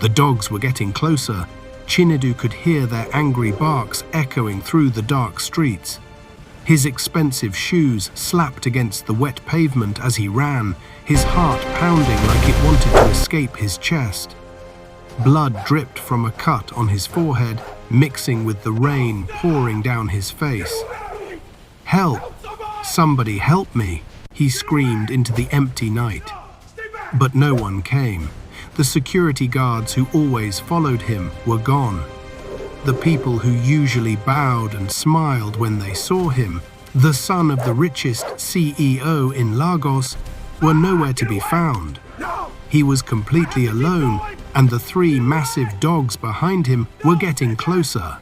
The dogs were getting closer. Chinedu could hear their angry barks echoing through the dark streets. His expensive shoes slapped against the wet pavement as he ran, his heart pounding like it wanted to escape his chest. Blood dripped from a cut on his forehead, mixing with the rain pouring down his face. "Help! Somebody help me!" he screamed into the empty night. But no one came. The security guards who always followed him were gone. The people who usually bowed and smiled when they saw him, the son of the richest CEO in Lagos, were nowhere to be found. He was completely alone, and the three massive dogs behind him were getting closer.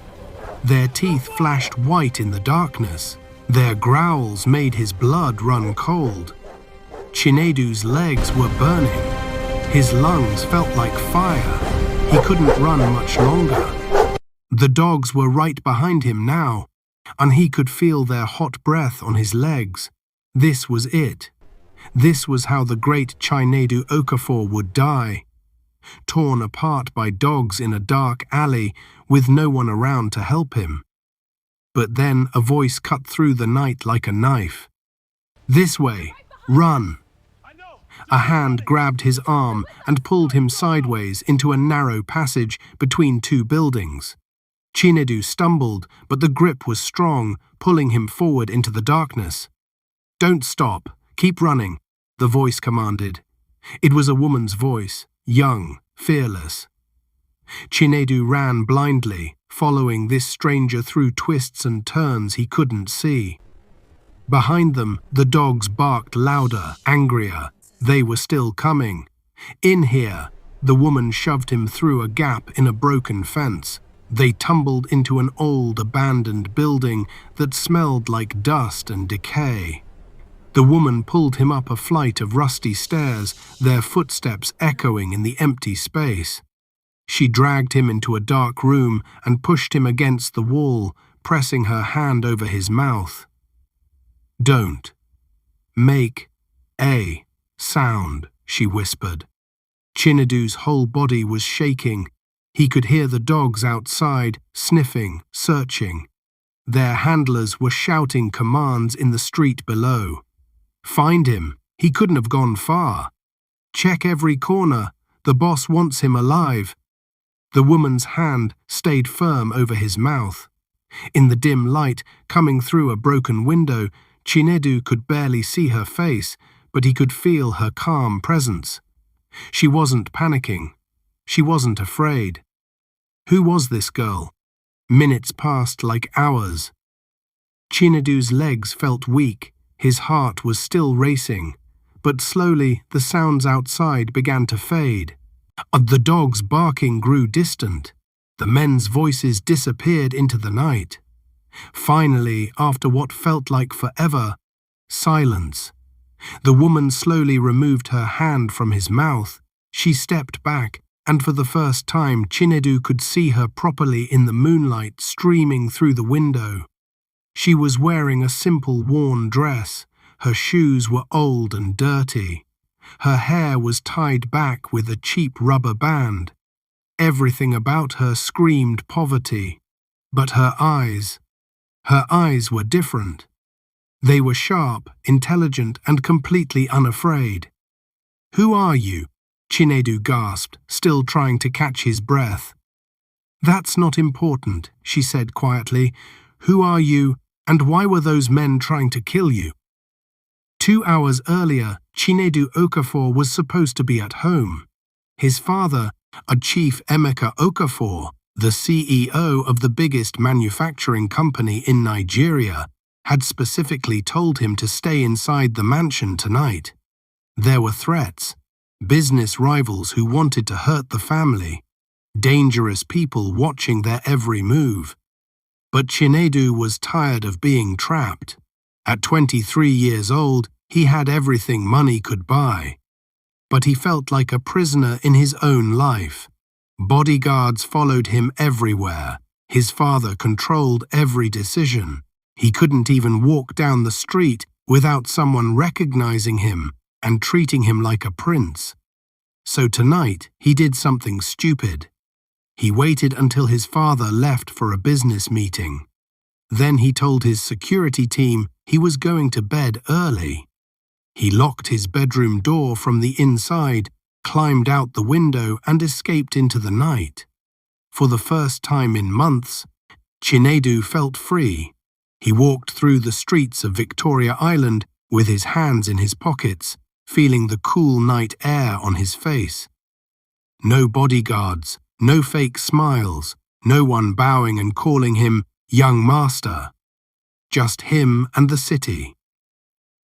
Their teeth flashed white in the darkness. Their growls made his blood run cold. Chinedu's legs were burning. His lungs felt like fire. He couldn't run much longer. The dogs were right behind him now, and he could feel their hot breath on his legs. This was it. This was how the great Chinedu Okafor would die. Torn apart by dogs in a dark alley with no one around to help him. But then a voice cut through the night like a knife. "This way! Run!" A hand grabbed his arm and pulled him sideways into a narrow passage between two buildings. Chinedu stumbled, but the grip was strong, pulling him forward into the darkness. "Don't stop. Keep running," the voice commanded. It was a woman's voice, young, fearless. Chinedu ran blindly, following this stranger through twists and turns he couldn't see. Behind them, the dogs barked louder, angrier. They were still coming. "In here!" The woman shoved him through a gap in a broken fence. They tumbled into an old, abandoned building that smelled like dust and decay. The woman pulled him up a flight of rusty stairs, their footsteps echoing in the empty space. She dragged him into a dark room and pushed him against the wall, pressing her hand over his mouth. "Don't make a sound," she whispered. Chinedu's whole body was shaking. He could hear the dogs outside, sniffing, searching. Their handlers were shouting commands in the street below. Find him. He couldn't have gone far. Check every corner. The boss wants him alive. The woman's hand stayed firm over his mouth. In the dim light coming through a broken window, Chinedu could barely see her face, but he could feel her calm presence. She wasn't panicking. She wasn't afraid. Who was this girl? Minutes passed like hours. Chinedu's legs felt weak. His heart was still racing, but slowly the sounds outside began to fade. The dogs' barking grew distant. The men's voices disappeared into the night. Finally, after what felt like forever, silence. The woman slowly removed her hand from his mouth. She stepped back, and for the first time Chinedu could see her properly in the moonlight streaming through the window. She was wearing a simple worn dress. Her shoes were old and dirty. Her hair was tied back with a cheap rubber band. Everything about her screamed poverty. But her eyes were different. They were sharp, intelligent, and completely unafraid. "Who are you?" Chinedu gasped, still trying to catch his breath. "That's not important," she said quietly. "Who are you, and why were those men trying to kill you?" 2 hours earlier, Chinedu Okafor was supposed to be at home. His father, a Chief Emeka Okafor, the CEO of the biggest manufacturing company in Nigeria, had specifically told him to stay inside the mansion tonight. There were threats, business rivals who wanted to hurt the family, dangerous people watching their every move. But Chinedu was tired of being trapped. At 23 years old, he had everything money could buy. But he felt like a prisoner in his own life. Bodyguards followed him everywhere. His father controlled every decision. He couldn't even walk down the street without someone recognizing him and treating him like a prince. So tonight, he did something stupid. He waited until his father left for a business meeting. Then he told his security team he was going to bed early. He locked his bedroom door from the inside, climbed out the window and escaped into the night. For the first time in months, Chinedu felt free. He walked through the streets of Victoria Island with his hands in his pockets, feeling the cool night air on his face. No bodyguards, no fake smiles, no one bowing and calling him young master. Just him and the city.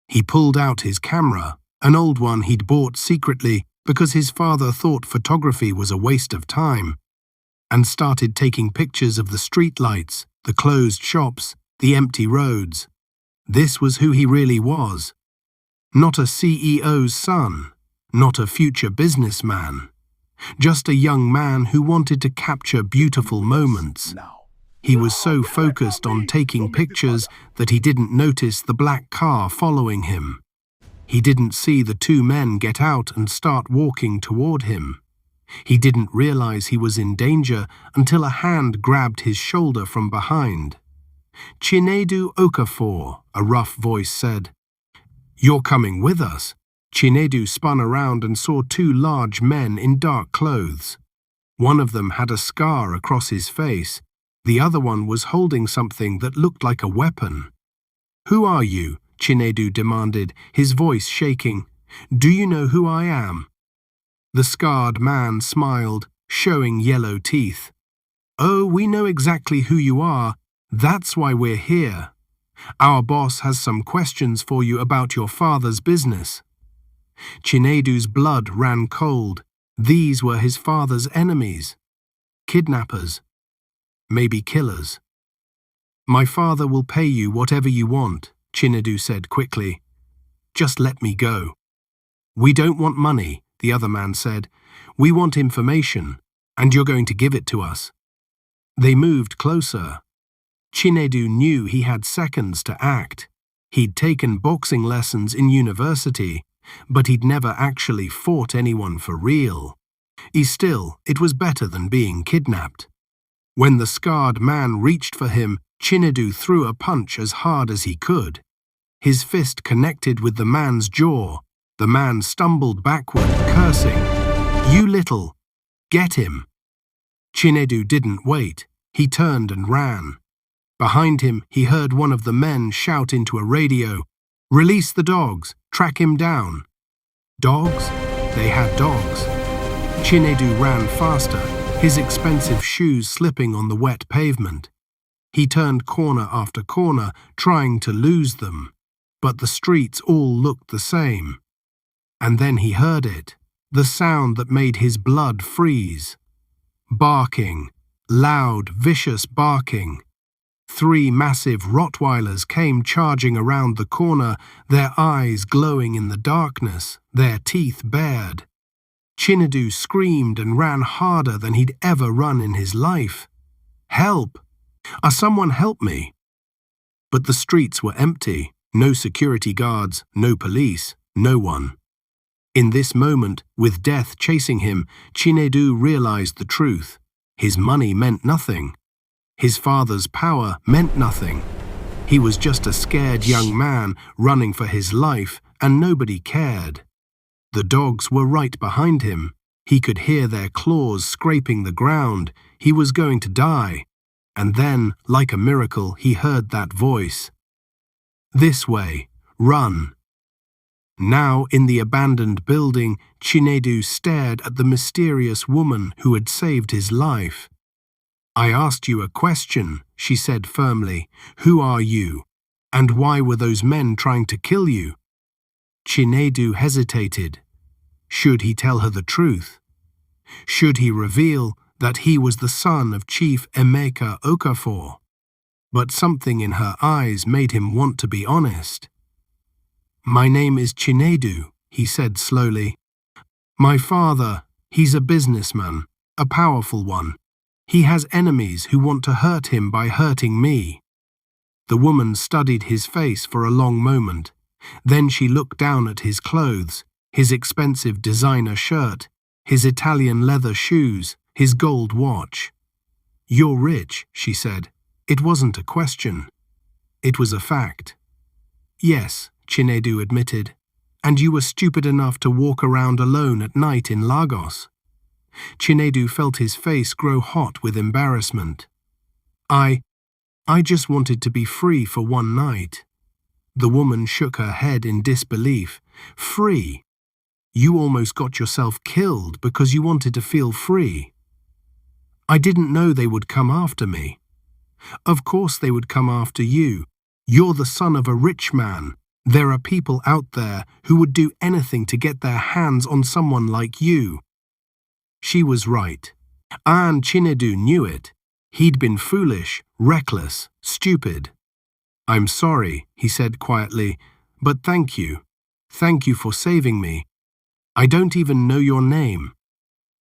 He pulled out his camera, an old one he'd bought secretly because his father thought photography was a waste of time, and started taking pictures of the streetlights, the closed shops, the empty roads. This was who he really was. Not a CEO's son, not a future businessman. Just a young man who wanted to capture beautiful moments. He was so focused on taking pictures that he didn't notice the black car following him. He didn't see the two men get out and start walking toward him. He didn't realize he was in danger until a hand grabbed his shoulder from behind. "Chinedu Okafor," a rough voice said. "You're coming with us." Chinedu spun around and saw two large men in dark clothes. One of them had a scar across his face. The other one was holding something that looked like a weapon. "Who are you?" Chinedu demanded, his voice shaking. "Do you know who I am?" The scarred man smiled, showing yellow teeth. "Oh, we know exactly who you are. That's why we're here. Our boss has some questions for you about your father's business." Chinedu's blood ran cold. These were his father's enemies. Kidnappers. Maybe killers. "My father will pay you whatever you want," Chinedu said quickly. "Just let me go." "We don't want money," the other man said. "We want information, and you're going to give it to us." They moved closer. Chinedu knew he had seconds to act. He'd taken boxing lessons in university, but he'd never actually fought anyone for real. Still, it was better than being kidnapped. When the scarred man reached for him, Chinedu threw a punch as hard as he could. His fist connected with the man's jaw. The man stumbled backward, cursing. "You little! Get him!" Chinedu didn't wait. He turned and ran. Behind him, he heard one of the men shout into a radio, "Release the dogs! Track him down!" Dogs? They had dogs. Chinedu ran faster, his expensive shoes slipping on the wet pavement. He turned corner after corner, trying to lose them, but the streets all looked the same. And then he heard it, the sound that made his blood freeze. Barking, loud, vicious barking. 3 massive Rottweilers came charging around the corner, their eyes glowing in the darkness, their teeth bared. Chinedu screamed and ran harder than he'd ever run in his life. "Help! Someone help me!" But the streets were empty. No security guards, no police, no one. In this moment, with death chasing him, Chinedu realized the truth. His money meant nothing. His father's power meant nothing. He was just a scared young man running for his life, and nobody cared. The dogs were right behind him. He could hear their claws scraping the ground. He was going to die. And then, like a miracle, he heard that voice. "This way. Run." Now, in the abandoned building, Chinedu stared at the mysterious woman who had saved his life. "I asked you a question," she said firmly. "Who are you? And why were those men trying to kill you?" Chinedu hesitated. Should he tell her the truth? Should he reveal that he was the son of Chief Emeka Okafor? But something in her eyes made him want to be honest. "My name is Chinedu," he said slowly. "My father, he's a businessman, a powerful one. He has enemies who want to hurt him by hurting me." The woman studied his face for a long moment. Then she looked down at his clothes, his expensive designer shirt, his Italian leather shoes, his gold watch. "You're rich," she said. It wasn't a question. It was a fact. "Yes," Chinedu admitted. "And you were stupid enough to walk around alone at night in Lagos." Chinedu felt his face grow hot with embarrassment. I just wanted to be free for one night." The woman shook her head in disbelief. "Free? You almost got yourself killed because you wanted to feel free." "I didn't know they would come after me." "Of course they would come after you. You're the son of a rich man. There are people out there who would do anything to get their hands on someone like you." She was right. And Chinedu knew it. He'd been foolish, reckless, stupid. "I'm sorry," he said quietly, "but thank you. Thank you for saving me. I don't even know your name."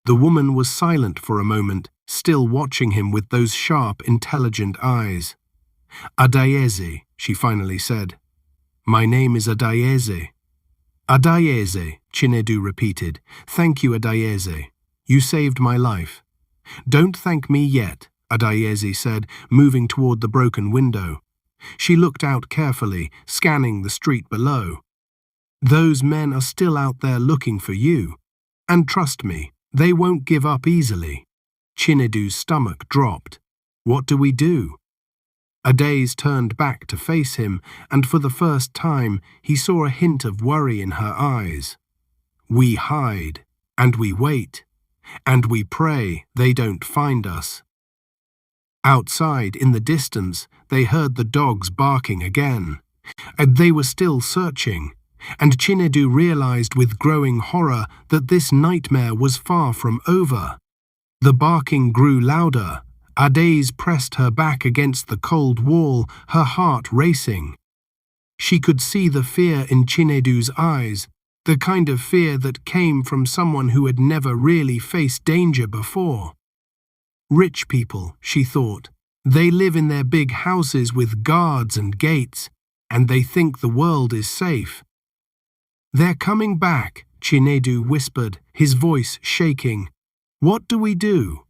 The woman was silent for a moment, still watching him with those sharp, intelligent eyes. "Adaeze," she finally said. "My name is Adaeze." "Adaeze," Chinedu repeated. "Thank you, Adaeze. You saved my life." "Don't thank me yet," Adaeze said, moving toward the broken window. She looked out carefully, scanning the street below. "Those men are still out there looking for you. And trust me, they won't give up easily." Chinedu's stomach dropped. "What do we do?" Adaeze turned back to face him, and for the first time he saw a hint of worry in her eyes. "We hide, and we wait, and we pray they don't find us." Outside, in the distance, they heard the dogs barking again. And they were still searching, and Chinedu realized with growing horror that this nightmare was far from over. The barking grew louder. Adaeze pressed her back against the cold wall, her heart racing. She could see the fear in Chinedu's eyes, the kind of fear that came from someone who had never really faced danger before. Rich people, she thought. They live in their big houses with guards and gates, and they think the world is safe. "They're coming back," Chinedu whispered, his voice shaking. "What do we do?"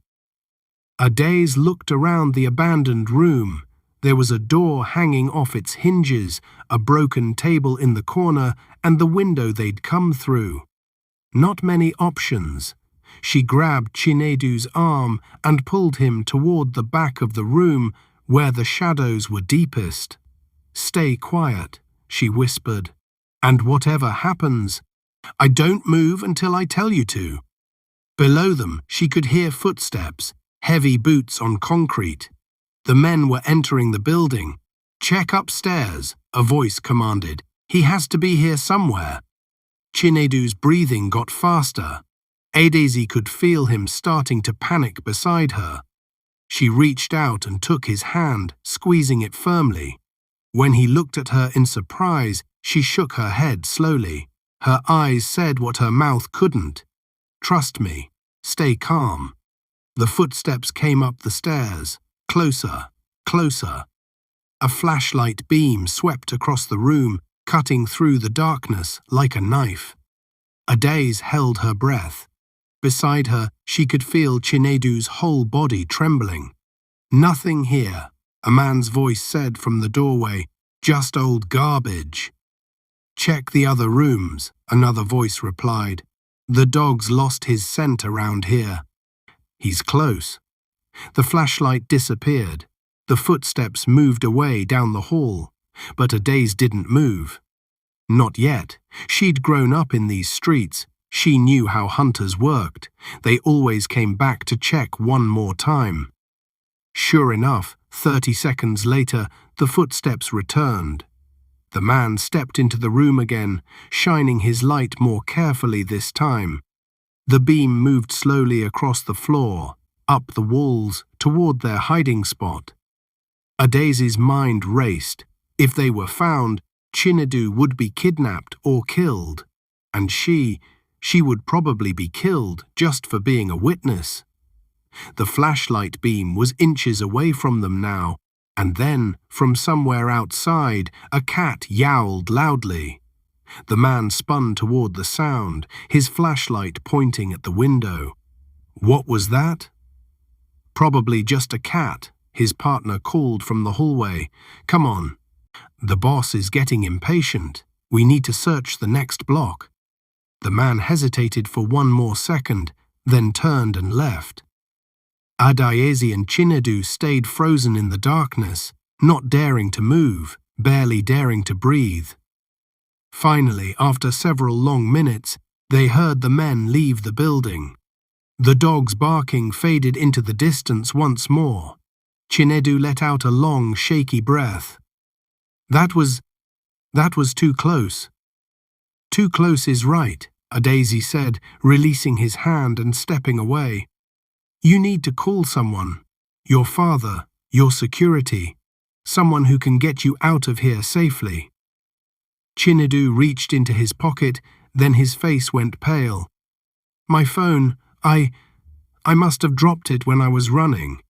Adaeze looked around the abandoned room. There was a door hanging off its hinges, a broken table in the corner, and the window they'd come through. Not many options. She grabbed Chinedu's arm and pulled him toward the back of the room where the shadows were deepest. "Stay quiet," she whispered. "And whatever happens, I don't move until I tell you to." Below them, she could hear footsteps, heavy boots on concrete. The men were entering the building. "Check upstairs," a voice commanded. "He has to be here somewhere." Chinedu's breathing got faster. Adaeze could feel him starting to panic beside her. She reached out and took his hand, squeezing it firmly. When he looked at her in surprise, she shook her head slowly. Her eyes said what her mouth couldn't. "Trust me. Stay calm." The footsteps came up the stairs. Closer, closer. A flashlight beam swept across the room, cutting through the darkness like a knife. Adaeze held her breath. Beside her, she could feel Chinedu's whole body trembling. "Nothing here," a man's voice said from the doorway. "Just old garbage." "Check the other rooms," another voice replied. "The dog's lost his scent around here." "He's close." The flashlight disappeared. The footsteps moved away down the hall, but Adaeze didn't move. Not yet. She'd grown up in these streets. She knew how hunters worked. They always came back to check one more time. Sure enough, 30 seconds later, the footsteps returned. The man stepped into the room again, shining his light more carefully this time. The beam moved slowly across the floor, up the walls, toward their hiding spot. Adaeze's mind raced. If they were found, Chinedu would be kidnapped or killed. And she would probably be killed just for being a witness. The flashlight beam was inches away from them now, and then, from somewhere outside, a cat yowled loudly. The man spun toward the sound, his flashlight pointing at the window. What was that? Probably just a cat, his partner called from the hallway. Come on. The boss is getting impatient. We need to search the next block. The man hesitated for one more second, then turned and left. Adaeze and Chinedu stayed frozen in the darkness, not daring to move, barely daring to breathe. Finally, after several long minutes, they heard the men leave the building. The dog's barking faded into the distance once more. Chinedu let out a long, shaky breath. That was too close. Too close is right, Adaeze said, releasing his hand and stepping away. You need to call someone. Your father, your security. Someone who can get you out of here safely. Chinedu reached into his pocket, then his face went pale. My phone, I must have dropped it when I was running.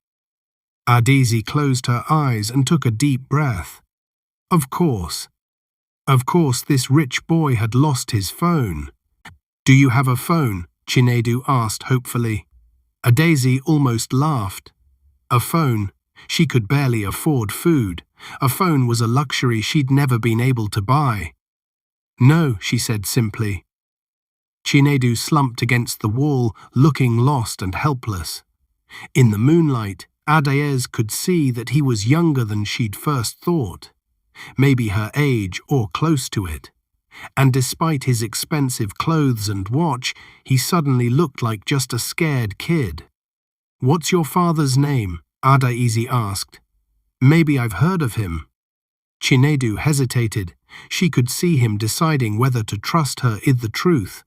Adaeze closed her eyes and took a deep breath. Of course. Of course this rich boy had lost his phone. Do you have a phone? Chinedu asked hopefully. Adaeze almost laughed. A phone? She could barely afford food. A phone was a luxury she'd never been able to buy. No, she said simply. Chinedu slumped against the wall, looking lost and helpless. In the moonlight, Adaeze could see that he was younger than she'd first thought. Maybe her age or close to it. And despite his expensive clothes and watch, he suddenly looked like just a scared kid. What's your father's name? Adaeze asked. Maybe I've heard of him. Chinedu hesitated. She could see him deciding whether to trust her with the truth.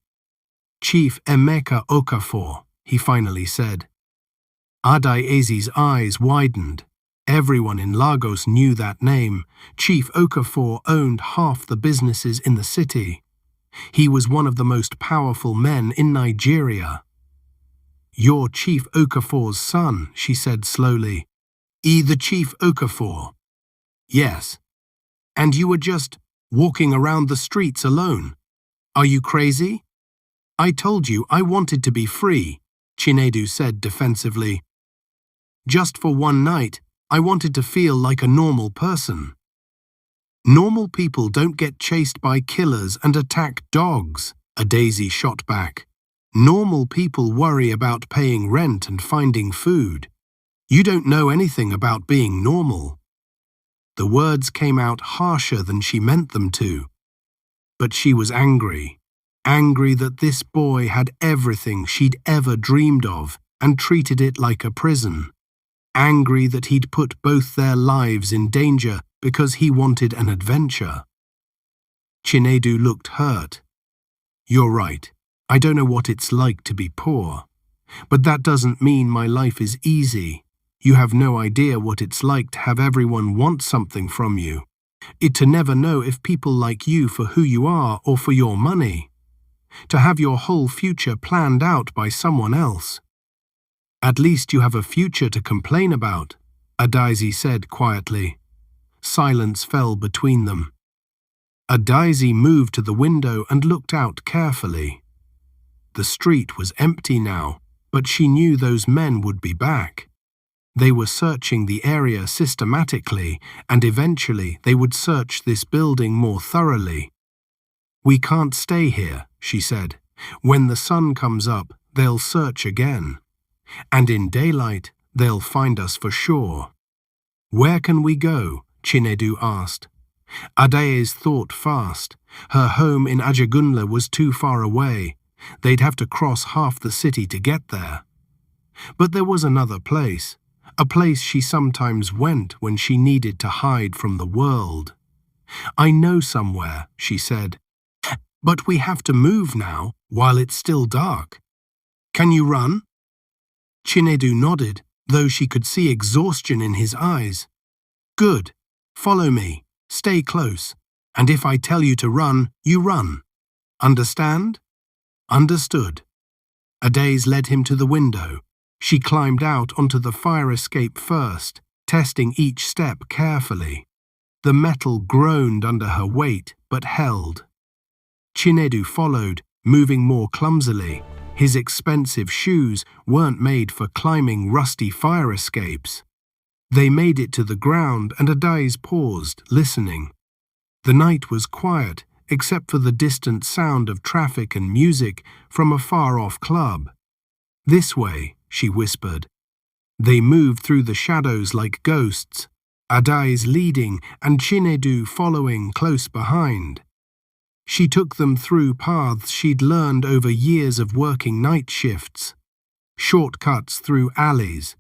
Chief Emeka Okafor, he finally said. Adaeze's eyes widened. Everyone in Lagos knew that name. Chief Okafor owned half the businesses in the city. He was one of the most powerful men in Nigeria. You're Chief Okafor's son, she said slowly. The Chief Okafor. Yes. And you were just walking around the streets alone. Are you crazy? I told you I wanted to be free, Chinedu said defensively. Just for one night, I wanted to feel like a normal person. Normal people don't get chased by killers and attack dogs, Adaeze shot back. Normal people worry about paying rent and finding food. You don't know anything about being normal. The words came out harsher than she meant them to. But she was angry. Angry that this boy had everything she'd ever dreamed of and treated it like a prison. Angry that he'd put both their lives in danger because he wanted an adventure. Chinedu looked hurt. You're right. I don't know what it's like to be poor. But that doesn't mean my life is easy. You have no idea what it's like to have everyone want something from you. To never know if people like you for who you are or for your money. To have your whole future planned out by someone else. At least you have a future to complain about, Adaeze said quietly. Silence fell between them. Adaeze moved to the window and looked out carefully. The street was empty now, but she knew those men would be back. They were searching the area systematically, and eventually they would search this building more thoroughly. We can't stay here, she said. When the sun comes up, they'll search again. And in daylight, they'll find us for sure. Where can we go? Chinedu asked. Adaeze thought fast. Her home in Ajagunle was too far away. They'd have to cross half the city to get there. But there was another place. A place she sometimes went when she needed to hide from the world. I know somewhere, she said. But we have to move now, while it's still dark. Can you run? Chinedu nodded, though she could see exhaustion in his eyes. Good. Follow me. Stay close. And if I tell you to run, you run. Understand? Understood. Adaeze led him to the window. She climbed out onto the fire escape first, testing each step carefully. The metal groaned under her weight, but held. Chinedu followed, moving more clumsily. His expensive shoes weren't made for climbing rusty fire escapes. They made it to the ground, and Adaeze paused, listening. The night was quiet, except for the distant sound of traffic and music from a far-off club. "This way," she whispered. They moved through the shadows like ghosts, Adaeze leading and Chinedu following close behind. She took them through paths she'd learned over years of working night shifts. Shortcuts through alleys,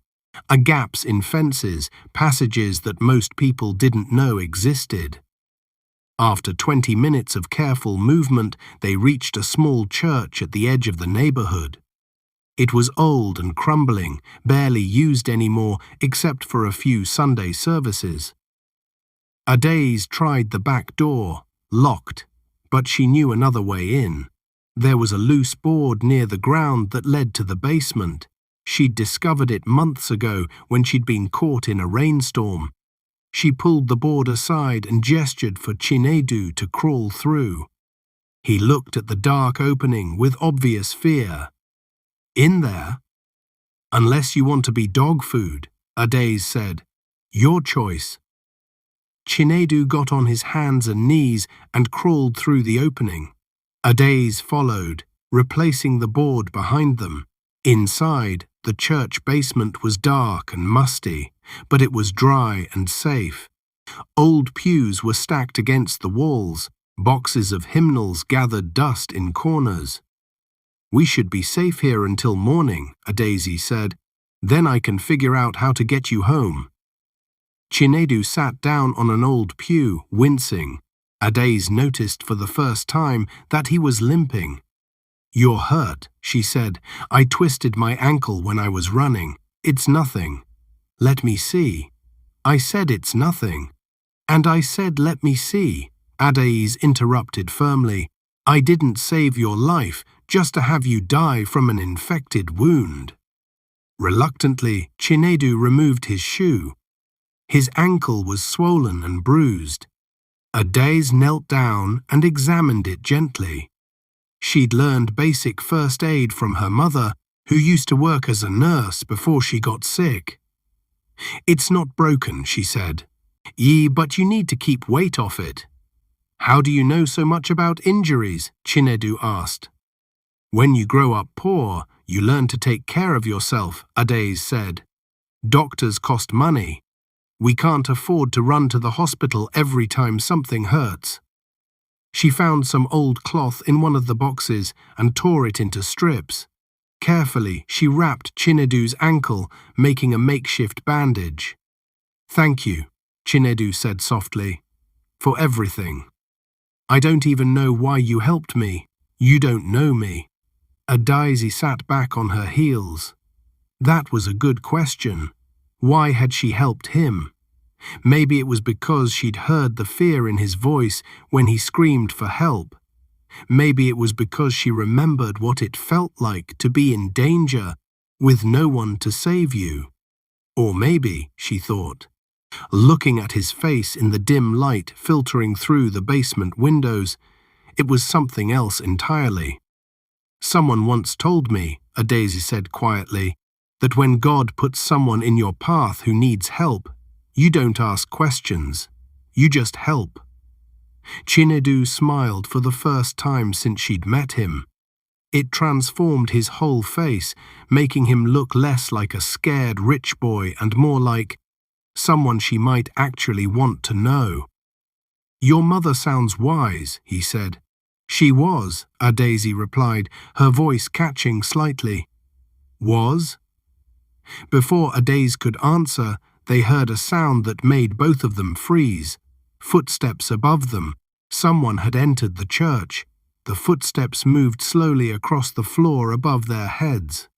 gaps in fences, passages that most people didn't know existed. After 20 minutes of careful movement, they reached a small church at the edge of the neighborhood. It was old and crumbling, barely used anymore except for a few Sunday services. Adaeze tried the back door, locked, but she knew another way in. There was a loose board near the ground that led to the basement. She'd discovered it months ago when she'd been caught in a rainstorm. She pulled the board aside and gestured for Chinedu to crawl through. He looked at the dark opening with obvious fear. "In there?" "Unless you want to be dog food," Adaeze said. "Your choice." Chinedu got on his hands and knees and crawled through the opening. Adaeze followed, replacing the board behind them. Inside, the church basement was dark and musty, but it was dry and safe. Old pews were stacked against the walls, boxes of hymnals gathered dust in corners. "We should be safe here until morning," Adaeze said. "Then I can figure out how to get you home." Chinedu sat down on an old pew, wincing. Adaeze noticed for the first time that he was limping. "You're hurt," she said. "I twisted my ankle when I was running. It's nothing." "Let me see." "I said it's nothing." "And I said let me see," Adaeze interrupted firmly. "I didn't save your life just to have you die from an infected wound." Reluctantly, Chinedu removed his shoe. His ankle was swollen and bruised. Adaeze knelt down and examined it gently. She'd learned basic first aid from her mother, who used to work as a nurse before she got sick. "It's not broken," she said. But you need to keep weight off it." "How do you know so much about injuries?" Chinedu asked. "When you grow up poor, you learn to take care of yourself," Adaeze said. "Doctors cost money. We can't afford to run to the hospital every time something hurts." She found some old cloth in one of the boxes and tore it into strips. Carefully, she wrapped Chinedu's ankle, making a makeshift bandage. "Thank you," Chinedu said softly, "for everything. I don't even know why you helped me. You don't know me." Adaeze sat back on her heels. That was a good question. Why had she helped him? Maybe it was because she'd heard the fear in his voice when he screamed for help. Maybe it was because she remembered what it felt like to be in danger with no one to save you. Or maybe, she thought, looking at his face in the dim light filtering through the basement windows, it was something else entirely. "Someone once told me," Adaeze said quietly, "that when God puts someone in your path who needs help, you don't ask questions. You just help." Chinedu smiled for the first time since she'd met him. It transformed his whole face, making him look less like a scared rich boy and more like someone she might actually want to know. "Your mother sounds wise," he said. "She was," Adaeze replied, her voice catching slightly. "Was?" Before Adaeze could answer, they heard a sound that made both of them freeze. Footsteps above them. Someone had entered the church. The footsteps moved slowly across the floor above their heads.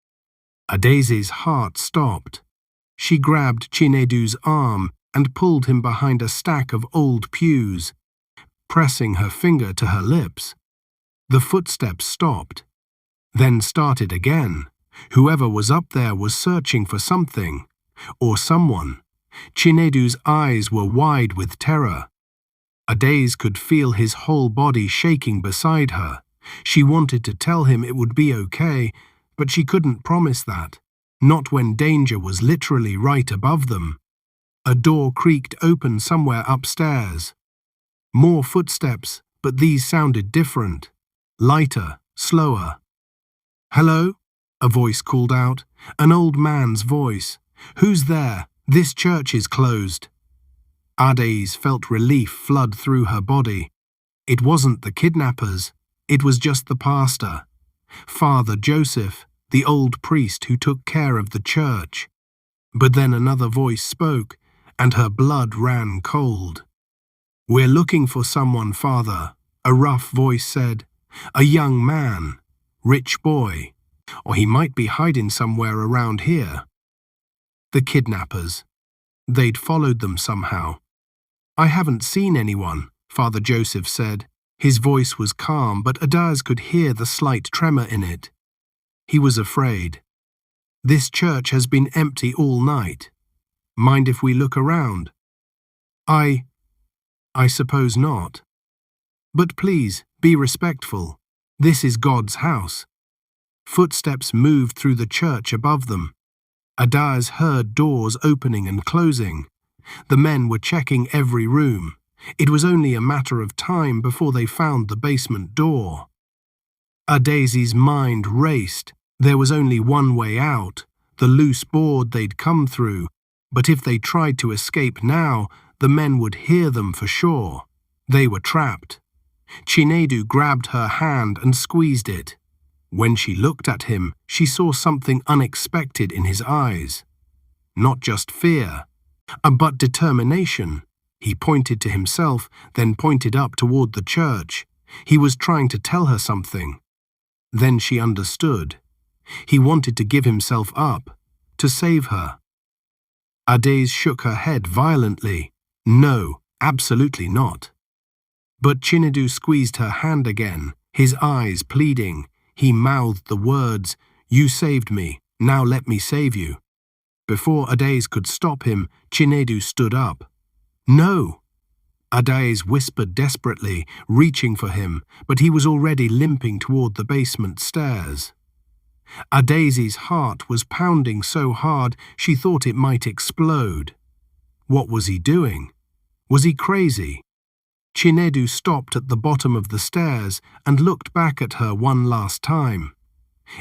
Adaeze's heart stopped. She grabbed Chinedu's arm and pulled him behind a stack of old pews, pressing her finger to her lips. The footsteps stopped, then started again. Whoever was up there was searching for something, or someone. Chinedu's eyes were wide with terror. Adaeze could feel his whole body shaking beside her. She wanted to tell him it would be okay, but she couldn't promise that, not when danger was literally right above them. A door creaked open somewhere upstairs. More footsteps, but these sounded different. Lighter, slower. "Hello?" a voice called out, an old man's voice. "Who's there? This church is closed." Adaeze felt relief flood through her body. It wasn't the kidnappers, it was just the pastor, Father Joseph, the old priest who took care of the church. But then another voice spoke, and her blood ran cold. "We're looking for someone, Father," a rough voice said. "A young man, rich boy, or he might be hiding somewhere around here." The kidnappers. They'd followed them somehow. "I haven't seen anyone," Father Joseph said. His voice was calm, but Adaeze could hear the slight tremor in it. He was afraid. "This church has been empty all night. Mind if we look around?" I suppose not. But please, be respectful. This is God's house." Footsteps moved through the church above them. Adaeze heard doors opening and closing. The men were checking every room. It was only a matter of time before they found the basement door. Adaeze's mind raced. There was only one way out, the loose board they'd come through, but if they tried to escape now, the men would hear them for sure. They were trapped. Chinedu grabbed her hand and squeezed it. When she looked at him, she saw something unexpected in his eyes. Not just fear, but determination. He pointed to himself, then pointed up toward the church. He was trying to tell her something. Then she understood. He wanted to give himself up, to save her. Adaeze shook her head violently. No, absolutely not. But Chinedu squeezed her hand again, his eyes pleading. He mouthed the words, "You saved me, now let me save you." Before Adaeze could stop him, Chinedu stood up. "No!" Adaeze whispered desperately, reaching for him, but he was already limping toward the basement stairs. Adaeze's heart was pounding so hard she thought it might explode. What was he doing? Was he crazy? Chinedu stopped at the bottom of the stairs and looked back at her one last time.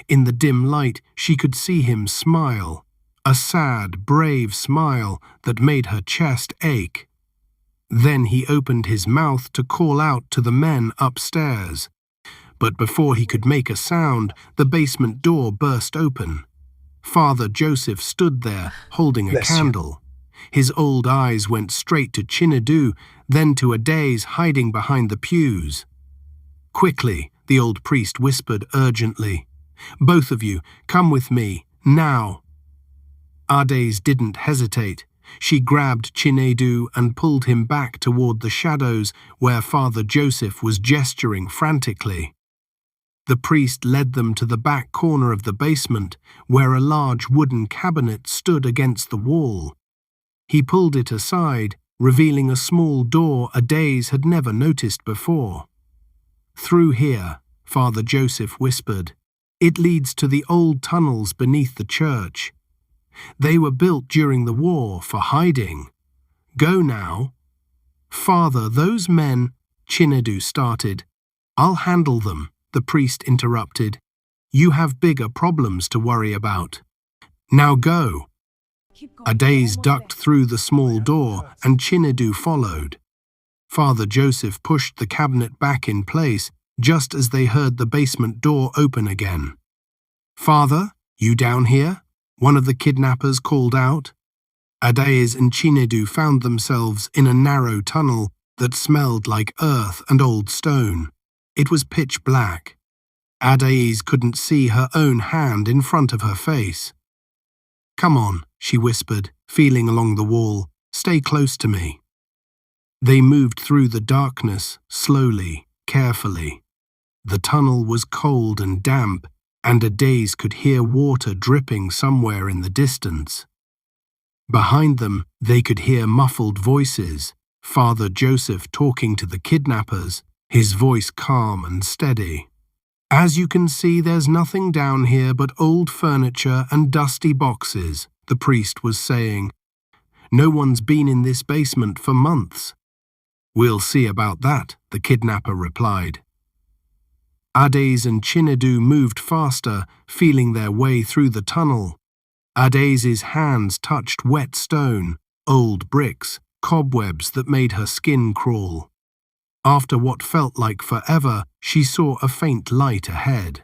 In the dim light, she could see him smile, a sad, brave smile that made her chest ache. Then he opened his mouth to call out to the men upstairs. But before he could make a sound, the basement door burst open. Father Joseph stood there, holding a candle. His old eyes went straight to Chinedu, then to Adaeze hiding behind the pews. "Quickly," the old priest whispered urgently. "Both of you, come with me, now." Adaeze didn't hesitate. She grabbed Chinedu and pulled him back toward the shadows where Father Joseph was gesturing frantically. The priest led them to the back corner of the basement, where a large wooden cabinet stood against the wall. He pulled it aside, revealing a small door Adaeze had never noticed before. "Through here," Father Joseph whispered. "It leads to the old tunnels beneath the church. They were built during the war for hiding. Go now." "Father, those men," Chinedu started. "I'll handle them," the priest interrupted. "You have bigger problems to worry about. Now go." Adaeze ducked through the small door and Chinedu followed. Father Joseph pushed the cabinet back in place just as they heard the basement door open again. "Father, you down here?" one of the kidnappers called out. Adaeze and Chinedu found themselves in a narrow tunnel that smelled like earth and old stone. It was pitch black. Adaeze couldn't see her own hand in front of her face. "Come on," she whispered, feeling along the wall. "Stay close to me." They moved through the darkness, slowly, carefully. The tunnel was cold and damp, and Adaeze could hear water dripping somewhere in the distance. Behind them, they could hear muffled voices, Father Joseph talking to the kidnappers, his voice calm and steady. "As you can see, there's nothing down here but old furniture and dusty boxes," the priest was saying. "No one's been in this basement for months." "We'll see about that," the kidnapper replied. Adaeze and Chinedu moved faster, feeling their way through the tunnel. Adeze's hands touched wet stone, old bricks, cobwebs that made her skin crawl. After what felt like forever, she saw a faint light ahead.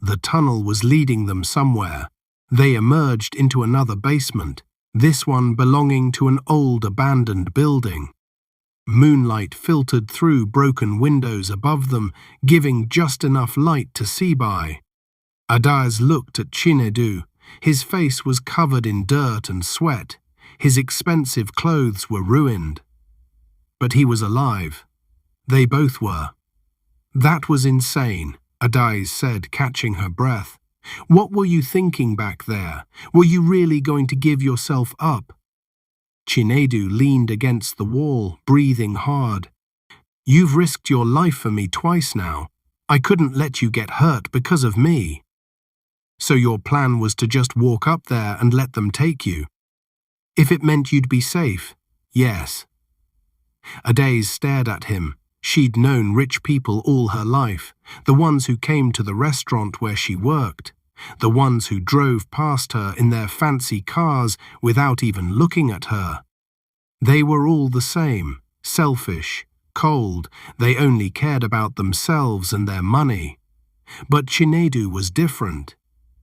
The tunnel was leading them somewhere. They emerged into another basement, this one belonging to an old abandoned building. Moonlight filtered through broken windows above them, giving just enough light to see by. Adaeze looked at Chinedu. His face was covered in dirt and sweat. His expensive clothes were ruined. But he was alive. They both were. "That was insane," Adaeze said, catching her breath. "What were you thinking back there? Were you really going to give yourself up?" Chinedu leaned against the wall, breathing hard. "You've risked your life for me twice now. I couldn't let you get hurt because of me." "So your plan was to just walk up there and let them take you?" "If it meant you'd be safe, yes." Adaeze stared at him. She'd known rich people all her life, the ones who came to the restaurant where she worked, the ones who drove past her in their fancy cars without even looking at her. They were all the same, selfish, cold. They only cared about themselves and their money. But Chinedu was different.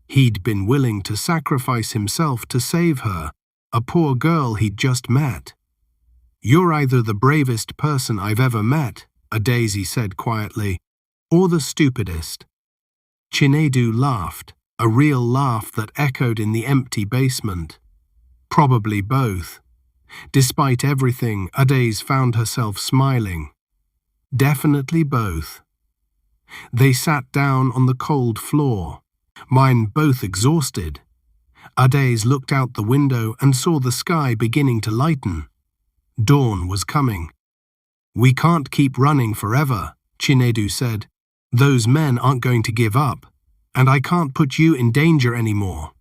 He'd been willing to sacrifice himself to save her, a poor girl he'd just met. "You're either the bravest person I've ever met," Adaeze said quietly, "or the stupidest." Chinedu laughed, a real laugh that echoed in the empty basement. Probably both. Despite everything, Adaeze found herself smiling. Definitely both. They sat down on the cold floor, mine both exhausted. Adaeze looked out the window and saw the sky beginning to lighten. Dawn was coming. "We can't keep running forever," Chinedu said. "Those men aren't going to give up, and I can't put you in danger anymore."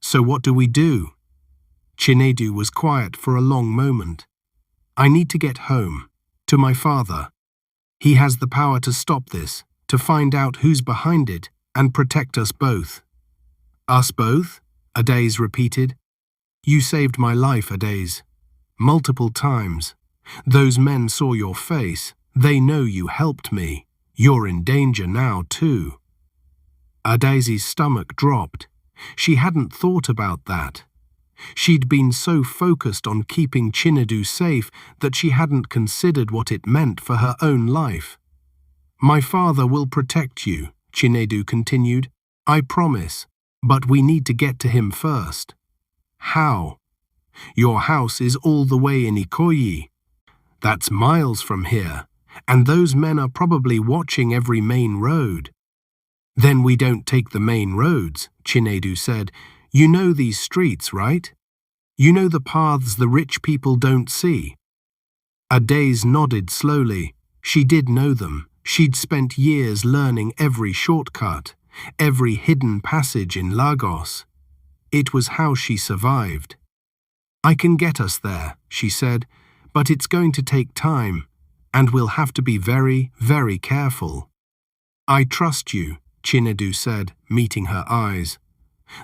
"So what do we do?" Chinedu was quiet for a long moment. "I need to get home, to my father. He has the power to stop this, to find out who's behind it, and protect us both." "Us both?" Adaeze repeated. "You saved my life, Adaeze. Multiple times. Those men saw your face. They know you helped me. You're in danger now, too." Adaeze's stomach dropped. She hadn't thought about that. She'd been so focused on keeping Chinedu safe that she hadn't considered what it meant for her own life. "My father will protect you," Chinedu continued. "I promise. But we need to get to him first." "How?" "Your house is all the way in Ikoyi. That's miles from here, and those men are probably watching every main road." "Then we don't take the main roads," Chinedu said. "You know these streets, right? You know the paths the rich people don't see." Adaeze nodded slowly. She did know them. She'd spent years learning every shortcut, every hidden passage in Lagos. It was how she survived. "I can get us there," she said, "but it's going to take time, and we'll have to be very, very careful." "I trust you," Chinedu said, meeting her eyes.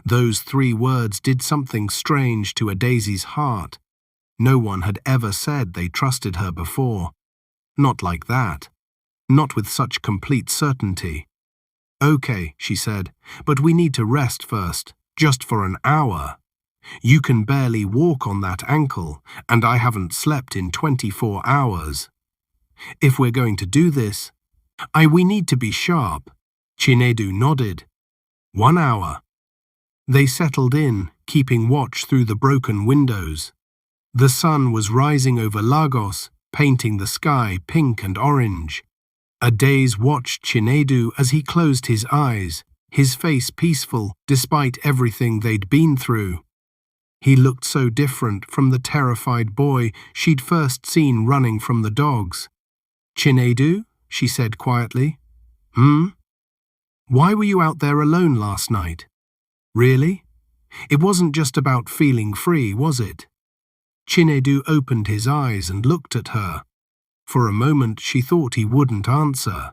Those 3 words did something strange to Adaeze's heart. No one had ever said they trusted her before. Not like that. Not with such complete certainty. "Okay," she said, "but we need to rest first, just for an hour. You can barely walk on that ankle, and I haven't slept in 24 hours. If we're going to do this, we need to be sharp." Chinedu nodded. 1 hour. They settled in, keeping watch through the broken windows. The sun was rising over Lagos, painting the sky pink and orange. Adaeze watched Chinedu as he closed his eyes, his face peaceful despite everything they'd been through. He looked so different from the terrified boy she'd first seen running from the dogs. "Chinedu?" she said quietly. "Hmm? Why were you out there alone last night? Really? It wasn't just about feeling free, was it?" Chinedu opened his eyes and looked at her. For a moment she thought he wouldn't answer.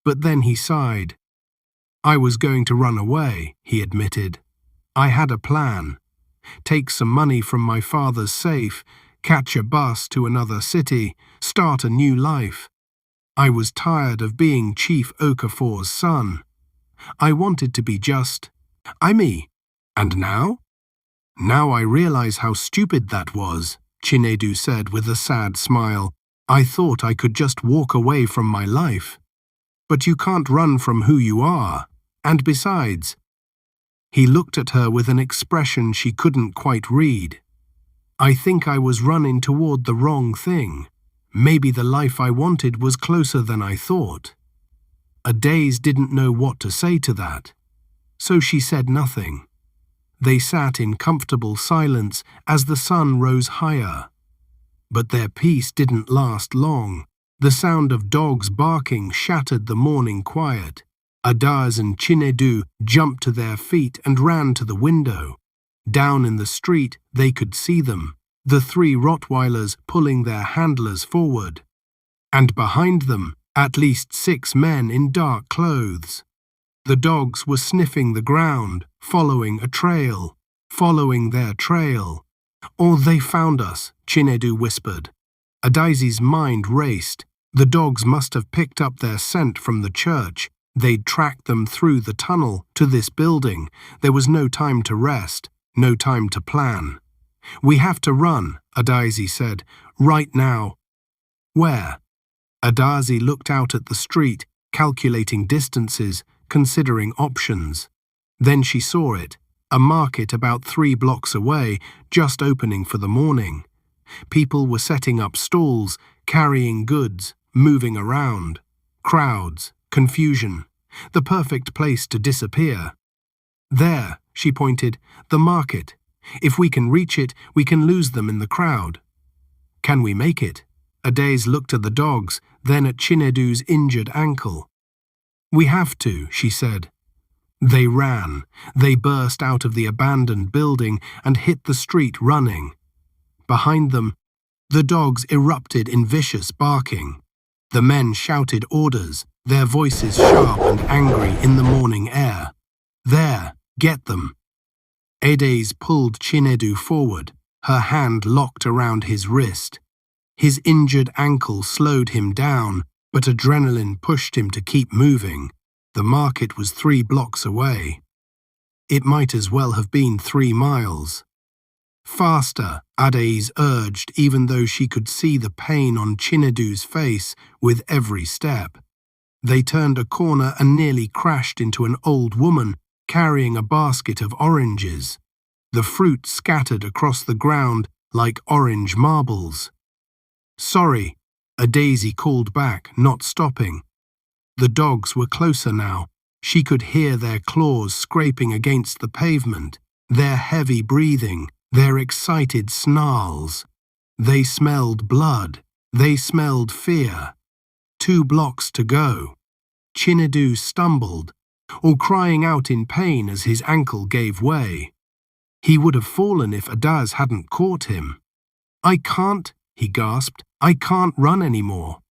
But then he sighed. "I was going to run away," he admitted. "I had a plan. Take some money from my father's safe, catch a bus to another city, start a new life. I was tired of being Chief Okafor's son. I wanted to be just me. And now? Now I realize how stupid that was," Chinedu said with a sad smile. "I thought I could just walk away from my life. But you can't run from who you are. And besides..." He looked at her with an expression she couldn't quite read. "I think I was running toward the wrong thing. Maybe the life I wanted was closer than I thought." Adaeze didn't know what to say to that, so she said nothing. They sat in comfortable silence as the sun rose higher. But their peace didn't last long. The sound of dogs barking shattered the morning quiet. Adaeze and Chinedu jumped to their feet and ran to the window. Down in the street they could see them, the three Rottweilers pulling their handlers forward. And behind them, at least 6 men in dark clothes. The dogs were sniffing the ground, following their trail. "Or they found us," Chinedu whispered. Adaeze's mind raced. The dogs must have picked up their scent from the church. They'd tracked them through the tunnel to this building. There was no time to rest, no time to plan. "We have to run," Adaeze said. "Right now." "Where?" Adaeze looked out at the street, calculating distances, considering options. Then she saw it, a market about 3 blocks away, just opening for the morning. People were setting up stalls, carrying goods, moving around. Crowds, confusion, the perfect place to disappear. "There," she pointed, "the market. If we can reach it, we can lose them in the crowd." "Can we make it?" Adaeze looked at the dogs, then at Chinedu's injured ankle. "We have to," she said. They ran. They burst out of the abandoned building and hit the street running. Behind them, the dogs erupted in vicious barking. The men shouted orders, their voices sharp and angry in the morning air. "There, get them." Adaeze pulled Chinedu forward, her hand locked around his wrist. His injured ankle slowed him down, but adrenaline pushed him to keep moving. The market was 3 blocks away. It might as well have been 3 miles. "Faster," Adaeze urged, even though she could see the pain on Chinedu's face with every step. They turned a corner and nearly crashed into an old woman carrying a basket of oranges. The fruit scattered across the ground like orange marbles. "Sorry," Adaeze called back, not stopping. The dogs were closer now. She could hear their claws scraping against the pavement, their heavy breathing, their excited snarls. They smelled blood. They smelled fear. 2 blocks to go. Chinedu stumbled, or crying out in pain as his ankle gave way. He would have fallen if Adaeze hadn't caught him. "I can't," he gasped. "I can't run anymore."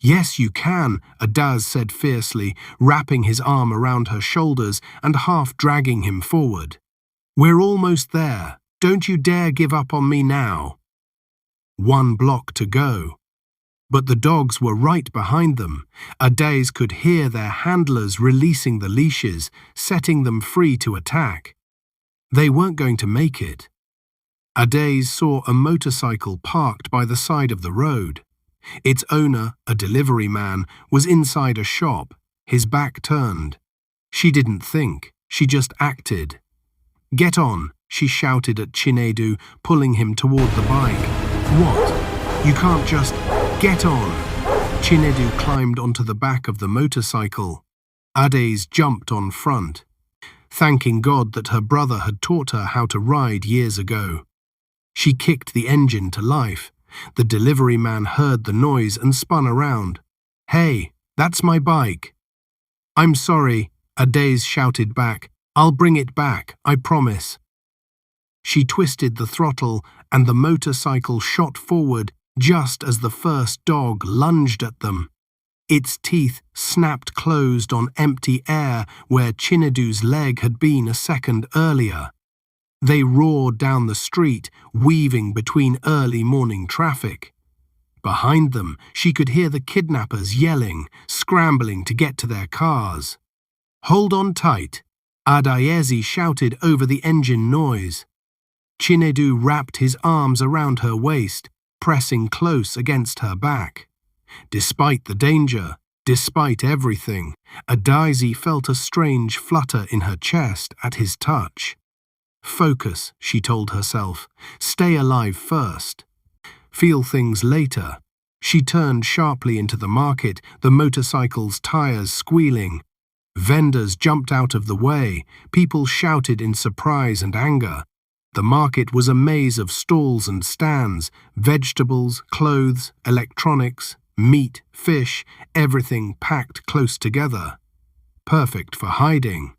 "Yes, you can," Adaeze said fiercely, wrapping his arm around her shoulders and half dragging him forward. "We're almost there. Don't you dare give up on me now." 1 block to go. But the dogs were right behind them. Adaeze could hear their handlers releasing the leashes, setting them free to attack. They weren't going to make it. Adaeze saw a motorcycle parked by the side of the road. Its owner, a delivery man, was inside a shop, his back turned. She didn't think, she just acted. "Get on," she shouted at Chinedu, pulling him toward the bike. "What? You can't just... Get on!" Chinedu climbed onto the back of the motorcycle. Adaeze jumped on front. thanking God that her brother had taught her how to ride years ago. She kicked the engine to life. The delivery man heard the noise and spun around. "Hey, that's my bike." "I'm sorry," Adaeze shouted back. "I'll bring it back, I promise." She twisted the throttle and the motorcycle shot forward just as the first dog lunged at them. Its teeth snapped closed on empty air where Chinedu's leg had been a second earlier. They roared down the street, weaving between early morning traffic. Behind them, she could hear the kidnappers yelling, scrambling to get to their cars. "Hold on tight," Adaeze shouted over the engine noise. Chinedu wrapped his arms around her waist, pressing close against her back. Despite the danger, despite everything, Adaeze felt a strange flutter in her chest at his touch. "Focus," she told herself. "Stay alive first. Feel things later." She turned sharply into the market, the motorcycle's tires squealing. Vendors jumped out of the way. People shouted in surprise and anger. The market was a maze of stalls and stands, vegetables, clothes, electronics, meat, fish, everything packed close together. Perfect for hiding.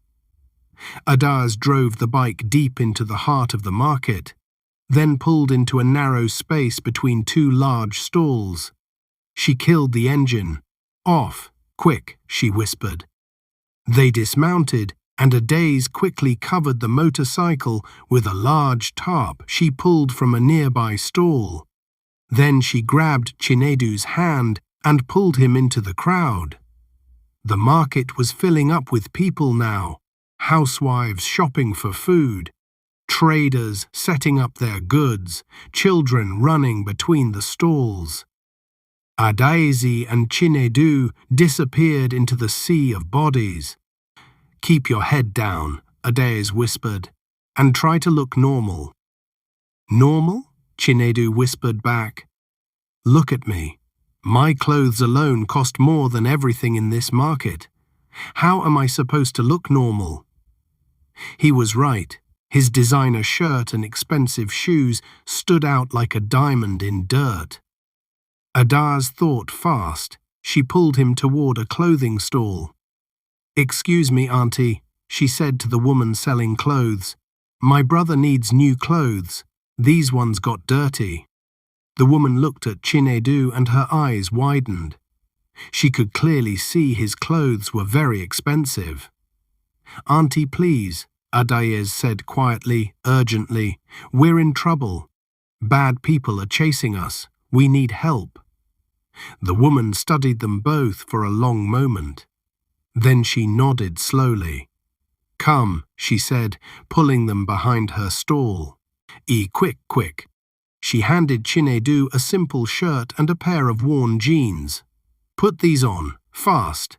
Adaeze drove the bike deep into the heart of the market, then pulled into a narrow space between two large stalls. She killed the engine. "Off, quick," she whispered. They dismounted, and Adaeze quickly covered the motorcycle with a large tarp she pulled from a nearby stall. Then she grabbed Chinedu's hand and pulled him into the crowd. The market was filling up with people now, housewives shopping for food, traders setting up their goods, children running between the stalls. Adaeze and Chinedu disappeared into the sea of bodies. "Keep your head down," Adaeze whispered, "and try to look normal." "Normal?" Chinedu whispered back. "Look at me. My clothes alone cost more than everything in this market. How am I supposed to look normal?" He was right. His designer shirt and expensive shoes stood out like a diamond in dirt. Adaeze thought fast. She pulled him toward a clothing stall. "Excuse me, Auntie," she said to the woman selling clothes. "My brother needs new clothes. These ones got dirty." The woman looked at Chinedu and her eyes widened. She could clearly see his clothes were very expensive. "Auntie, please," Adaeze said quietly, urgently. "We're in trouble. Bad people are chasing us. We need help." The woman studied them both for a long moment. Then she nodded slowly. "Come," she said, pulling them behind her stall. Quick, quick." She handed Chinedu a simple shirt and a pair of worn jeans. "Put these on, fast."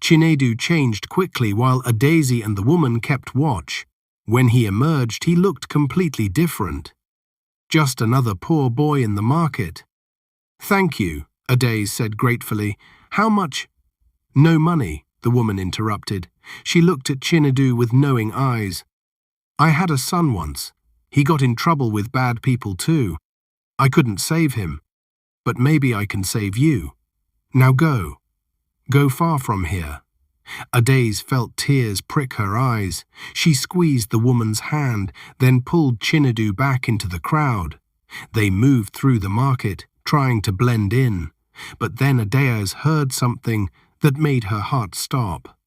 Chinedu changed quickly while Adaeze and the woman kept watch. When he emerged, he looked completely different. Just another poor boy in the market. "Thank you," Adaeze said gratefully. "How much?" "No money," the woman interrupted. She looked at Chinedu with knowing eyes. "I had a son once. He got in trouble with bad people too. I couldn't save him. But maybe I can save you. Now go. Go far from here." Adaeze felt tears prick her eyes. She squeezed the woman's hand, then pulled Chinedu back into the crowd. They moved through the market, trying to blend in. But then Adaeze heard something that made her heart stop.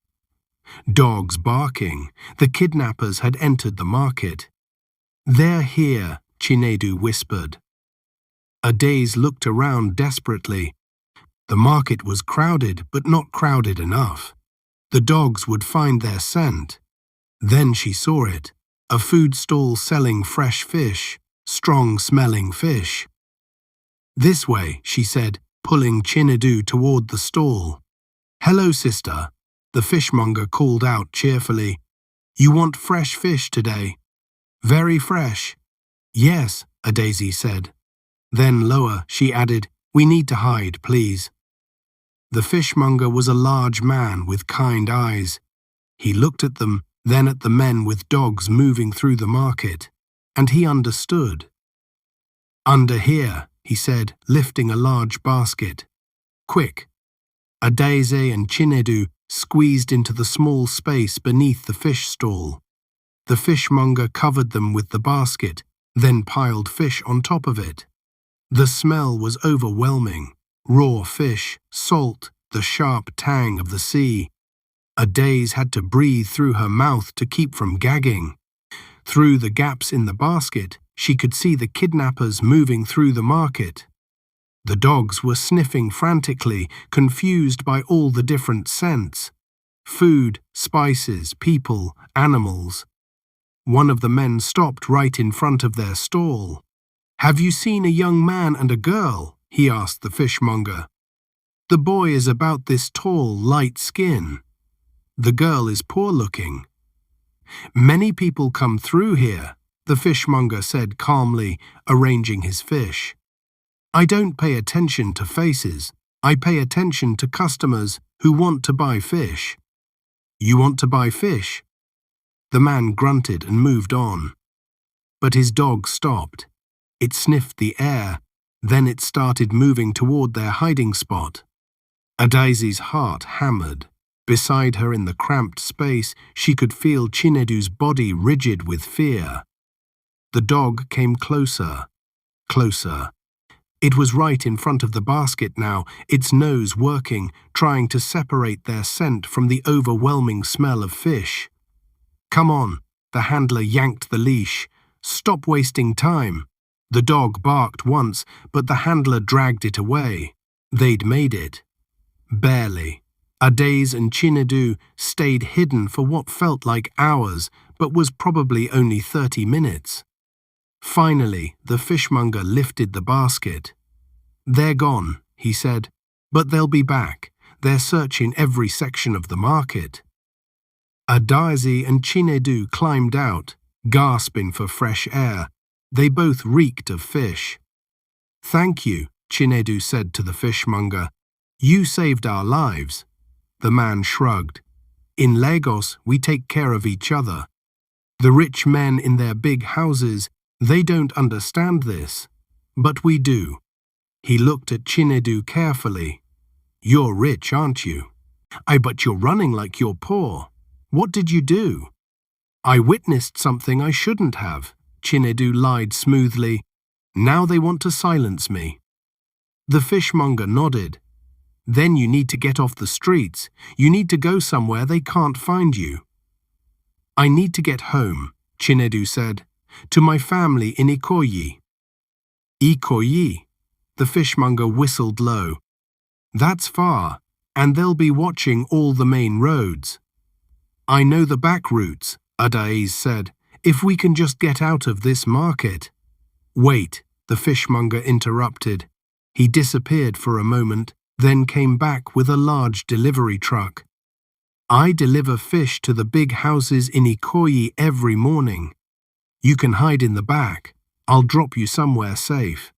Dogs barking. The kidnappers had entered the market. "They're here," Chinedu whispered. Adaeze looked around desperately. The market was crowded, but not crowded enough. The dogs would find their scent. Then she saw it, a food stall selling fresh fish, strong-smelling fish. "This way," she said, pulling Chinedu toward the stall. "Hello, sister," the fishmonger called out cheerfully. "You want fresh fish today?" "Very fresh." "Yes," Adaeze said. Then lower, she added, "We need to hide, please." The fishmonger was a large man with kind eyes. He looked at them, then at the men with dogs moving through the market, and he understood. "Under here," he said, lifting a large basket. "Quick." Adaeze and Chinedu squeezed into the small space beneath the fish stall. The fishmonger covered them with the basket, then piled fish on top of it. The smell was overwhelming. Raw fish, salt, the sharp tang of the sea. Adaeze had to breathe through her mouth to keep from gagging. Through the gaps in the basket, she could see the kidnappers moving through the market. The dogs were sniffing frantically, confused by all the different scents. Food, spices, people, animals. One of the men stopped right in front of their stall. "Have you seen a young man and a girl?" he asked the fishmonger. "The boy is about this tall, light skin. The girl is poor-looking." "Many people come through here," the fishmonger said calmly, arranging his fish. "I don't pay attention to faces. I pay attention to customers who want to buy fish." "You want to buy fish?" The man grunted and moved on. But his dog stopped. It sniffed the air, then it started moving toward their hiding spot. Adaeze's heart hammered. Beside her in the cramped space, she could feel Chinedu's body rigid with fear. The dog came closer, closer. It was right in front of the basket now, its nose working, trying to separate their scent from the overwhelming smell of fish. "Come on," the handler yanked the leash. "Stop wasting time." The dog barked once, but the handler dragged it away. They'd made it. Barely. Adaeze and Chinedu stayed hidden for what felt like hours, but was probably only 30 minutes. Finally, the fishmonger lifted the basket. "They're gone," he said, "but they'll be back. They're searching every section of the market." Adaeze and Chinedu climbed out, gasping for fresh air. They both reeked of fish. "Thank you," Chinedu said to the fishmonger. "You saved our lives." The man shrugged. "In Lagos, we take care of each other. The rich men in their big houses, they don't understand this. But we do." He looked at Chinedu carefully. "You're rich, aren't you? But you're running like you're poor. What did you do?" "I witnessed something I shouldn't have," Chinedu lied smoothly. "Now they want to silence me." The fishmonger nodded. "Then you need to get off the streets. You need to go somewhere they can't find you." "I need to get home," Chinedu said, "to my family in Ikoyi." "Ikoyi?" The fishmonger whistled low. "That's far, and they'll be watching all the main roads." "I know the back routes," Adaeze said, "if we can just get out of this market." "Wait," the fishmonger interrupted. He disappeared for a moment, then came back with a large delivery truck. "I deliver fish to the big houses in Ikoyi every morning. You can hide in the back. I'll drop you somewhere safe."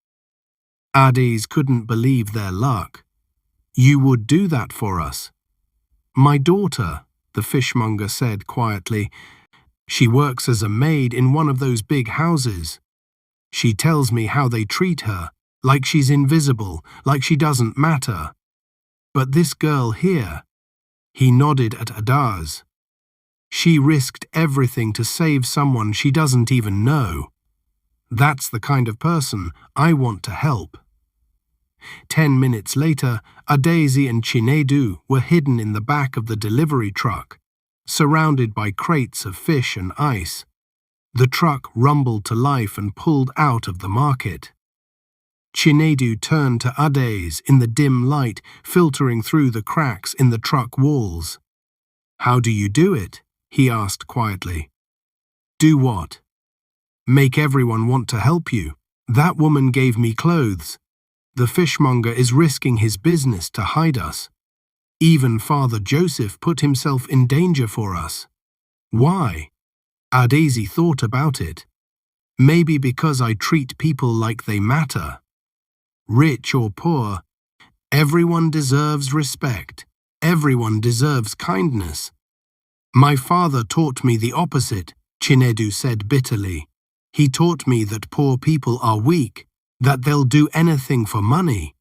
Adaeze couldn't believe their luck. "You would do that for us?" "My daughter," the fishmonger said quietly. "She works as a maid in one of those big houses. She tells me how they treat her, like she's invisible, like she doesn't matter. But this girl here," he nodded at Adaeze, "she risked everything to save someone she doesn't even know. That's the kind of person I want to help." 10 minutes later, Adaeze and Chinedu were hidden in the back of the delivery truck, surrounded by crates of fish and ice. The truck rumbled to life and pulled out of the market. Chinedu turned to Adaeze in the dim light filtering through the cracks in the truck walls. "How do you do it?" he asked quietly. "Do what?" "Make everyone want to help you. That woman gave me clothes. The fishmonger is risking his business to hide us. Even Father Joseph put himself in danger for us." "Why?" Adaeze thought about it. "Maybe because I treat people like they matter. Rich or poor, everyone deserves respect. Everyone deserves kindness. My father taught me the opposite, Chinedu said bitterly. He taught me that poor people are weak, that they'll do anything for money,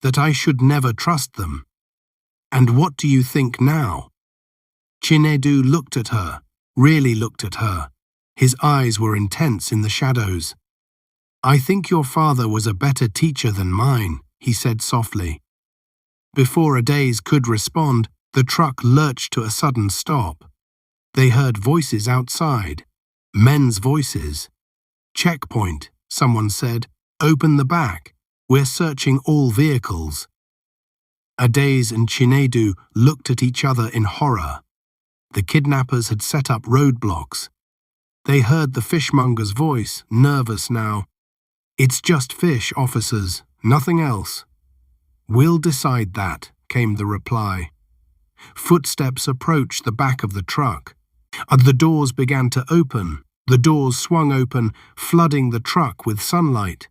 that I should never trust them. And what do you think now? Chinedu looked at her, really looked at her. His eyes were intense in the shadows. I think your father was a better teacher than mine, he said softly. Before Adaeze could respond, the truck lurched to a sudden stop. They heard voices outside, men's voices. Checkpoint, someone said. Open the back. We're searching all vehicles. Adaeze and Chinedu looked at each other in horror. The kidnappers had set up roadblocks. They heard the fishmonger's voice, nervous now. It's just fish, officers, nothing else. We'll decide that, came the reply. Footsteps approached the back of the truck. The doors began to open. The doors swung open, flooding the truck with sunlight.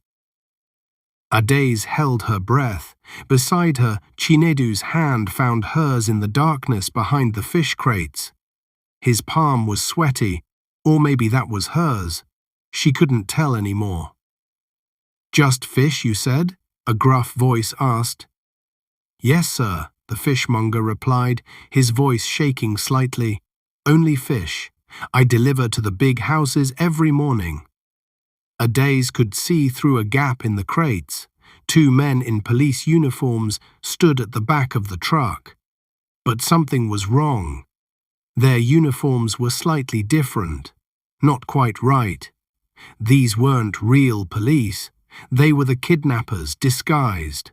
Adaeze held her breath. Beside her, Chinedu's hand found hers in the darkness behind the fish crates. His palm was sweaty, or maybe that was hers. She couldn't tell anymore. Just fish, you said? A gruff voice asked. Yes, sir, the fishmonger replied, his voice shaking slightly. Only fish. I deliver to the big houses every morning. Adaeze could see through a gap in the crates. Two men in police uniforms stood at the back of the truck. But something was wrong. Their uniforms were slightly different. Not quite right. These weren't real police. They were the kidnappers disguised.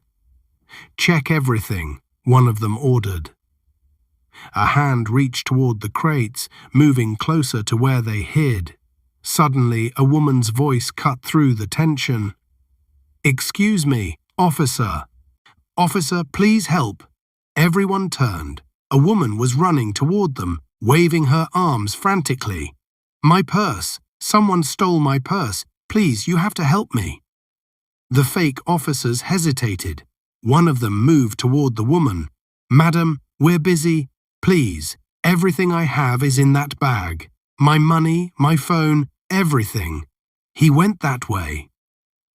Check everything, one of them ordered. A hand reached toward the crates, moving closer to where they hid. Suddenly, a woman's voice cut through the tension. Excuse me, officer. Officer, please help. Everyone turned. A woman was running toward them, waving her arms frantically. My purse. Someone stole my purse. Please, you have to help me. The fake officers hesitated. One of them moved toward the woman. Madam, we're busy. Please, everything I have is in that bag. My money, my phone, everything. He went that way.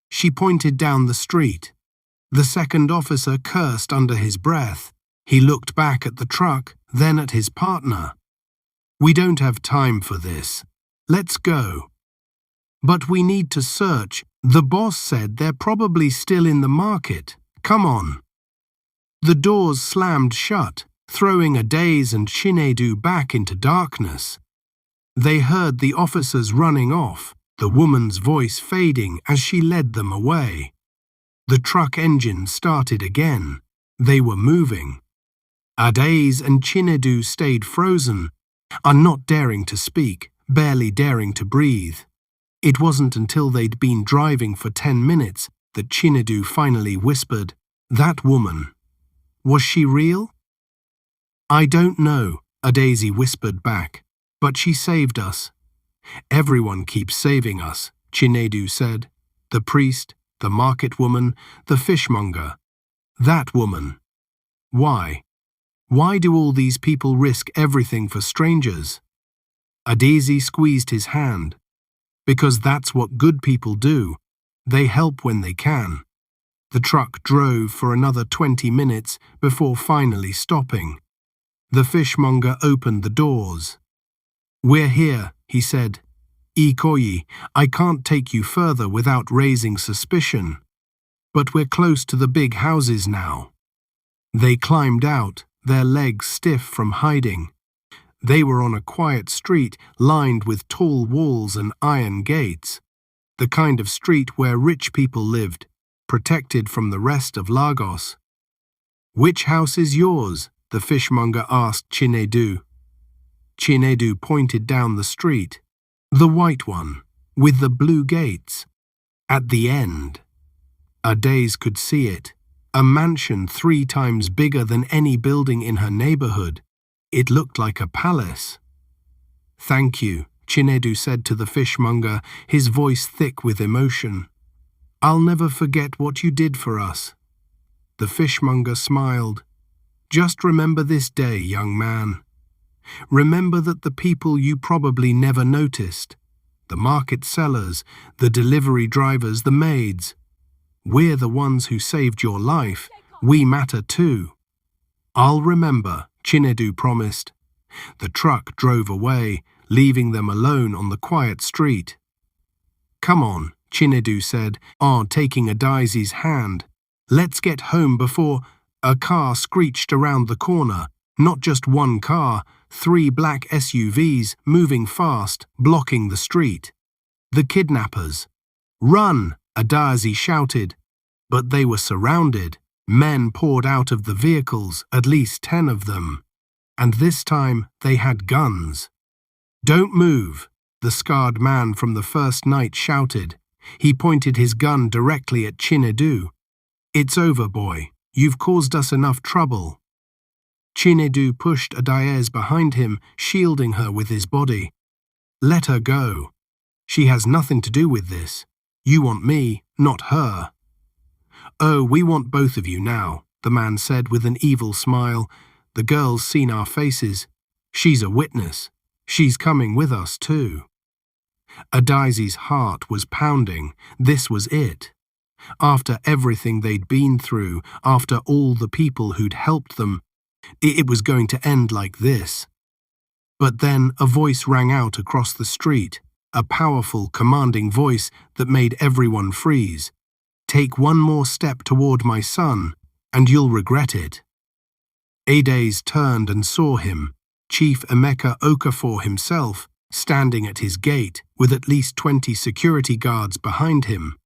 She pointed down the street. The second officer cursed under his breath. He looked back at the truck, then at his partner. We don't have time for this. Let's go. But we need to search. The boss said they're probably still in the market. Come on. The doors slammed shut, throwing Adaeze and Chinedu back into darkness. They heard the officers running off, the woman's voice fading as she led them away. The truck engine started again. They were moving. Adaeze and Chinedu stayed frozen, not daring to speak, barely daring to breathe. It wasn't until they'd been driving for 10 minutes that Chinedu finally whispered, That woman. Was she real? I don't know, Adaeze whispered back, but she saved us. Everyone keeps saving us, Chinedu said. The priest, the market woman, the fishmonger. That woman. Why? Why do all these people risk everything for strangers? Adaeze squeezed his hand. Because that's what good people do. They help when they can. The truck drove for another 20 minutes before finally stopping. The fishmonger opened the doors. We're here, he said. Ikoyi, I can't take you further without raising suspicion. But we're close to the big houses now. They climbed out, their legs stiff from hiding. They were on a quiet street lined with tall walls and iron gates. The kind of street where rich people lived, protected from the rest of Lagos. Which house is yours? The fishmonger asked Chinedu. Chinedu pointed down the street. The white one, with the blue gates. At the end. Adaeze could see it. A mansion 3 times bigger than any building in her neighborhood. It looked like a palace. Thank you, Chinedu said to the fishmonger, his voice thick with emotion. I'll never forget what you did for us. The fishmonger smiled. Just remember this day, young man. Remember that the people you probably never noticed, the market sellers, the delivery drivers, the maids, we're the ones who saved your life. We matter too. I'll remember, Chinedu promised. The truck drove away, leaving them alone on the quiet street. Come on, Chinedu said, taking Adaeze's hand. Let's get home before… A car screeched around the corner. Not just one car, 3 black SUVs moving fast, blocking the street. The kidnappers. Run, Adaeze shouted. But they were surrounded. Men poured out of the vehicles, at least 10 of them. And this time they had guns. Don't move, the scarred man from the first night shouted. He pointed his gun directly at Chinedu. It's over, boy. You've caused us enough trouble. Chinedu pushed Adaeze behind him, shielding her with his body. Let her go. She has nothing to do with this. You want me, not her. Oh, we want both of you now, the man said with an evil smile. The girl's seen our faces. She's a witness. She's coming with us too. Adaeze's heart was pounding. This was it. After everything they'd been through, after all the people who'd helped them, it was going to end like this. But then a voice rang out across the street, a powerful, commanding voice that made everyone freeze. Take one more step toward my son, and you'll regret it. Adaeze turned and saw him, Chief Emeka Okafor himself, standing at his gate with at least 20 security guards behind him.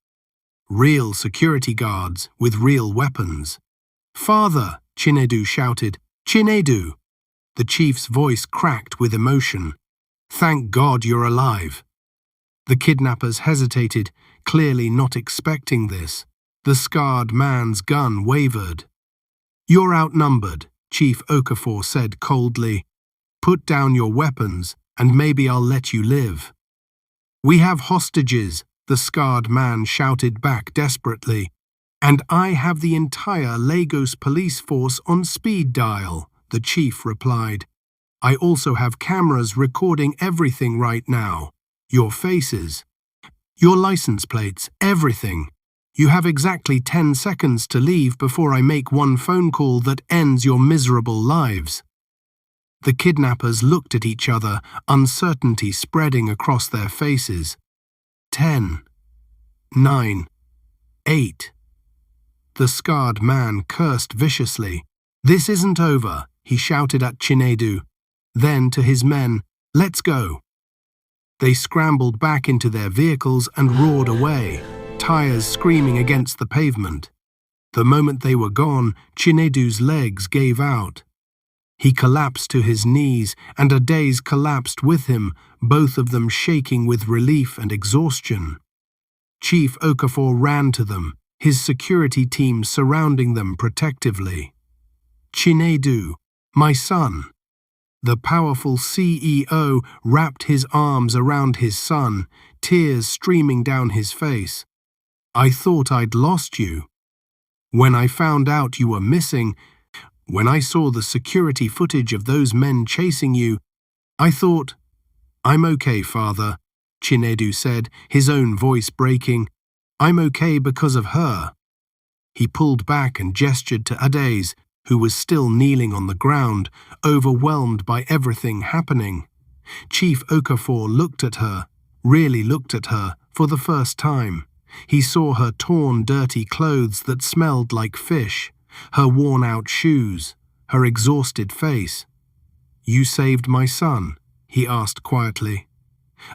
Real security guards with real weapons. Father, Chinedu shouted. Chinedu! The chief's voice cracked with emotion. Thank God you're alive. The kidnappers hesitated, clearly not expecting this. The scarred man's gun wavered. You're outnumbered, Chief Okafor said coldly. Put down your weapons, and maybe I'll let you live. We have hostages, the scarred man shouted back desperately. And I have the entire Lagos police force on speed dial, the chief replied. I also have cameras recording everything right now. Your faces, your license plates, everything. You have exactly 10 seconds to leave before I make one phone call that ends your miserable lives. The kidnappers looked at each other, uncertainty spreading across their faces. 10, 9, 8. The scarred man cursed viciously. This isn't over, he shouted at Chinedu. Then to his men, let's go. They scrambled back into their vehicles and roared away, tires screaming against the pavement. The moment they were gone, Chinedu's legs gave out. He collapsed to his knees, and Adaeze collapsed with him, both of them shaking with relief and exhaustion. Chief Okafor ran to them, his security team surrounding them protectively. Chinedu, my son. The powerful CEO wrapped his arms around his son, tears streaming down his face. I thought I'd lost you. When I found out you were missing, when I saw the security footage of those men chasing you, I thought, I'm okay, father, Chinedu said, his own voice breaking. I'm okay because of her. He pulled back and gestured to Adaeze, who was still kneeling on the ground, overwhelmed by everything happening. Chief Okafor looked at her, really looked at her, for the first time. He saw her torn, dirty clothes that smelled like fish, her worn-out shoes, her exhausted face. You saved my son, he asked quietly.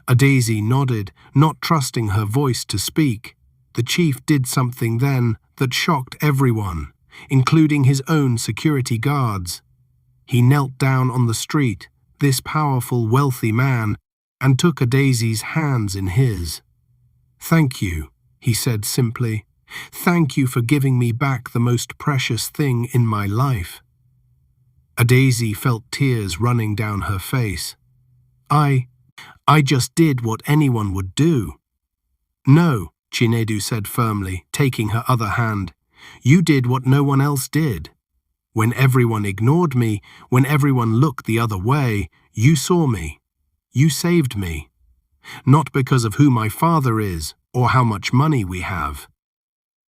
Adaeze nodded, not trusting her voice to speak. The chief did something then that shocked everyone, including his own security guards. He knelt down on the street, this powerful, wealthy man, and took Adaeze's hands in his. Thank you, he said simply. Thank you for giving me back the most precious thing in my life. Adaeze felt tears running down her face. I just did what anyone would do. No, Chinedu said firmly, taking her other hand. You did what no one else did. When everyone ignored me, when everyone looked the other way, you saw me. You saved me. Not because of who my father is or how much money we have.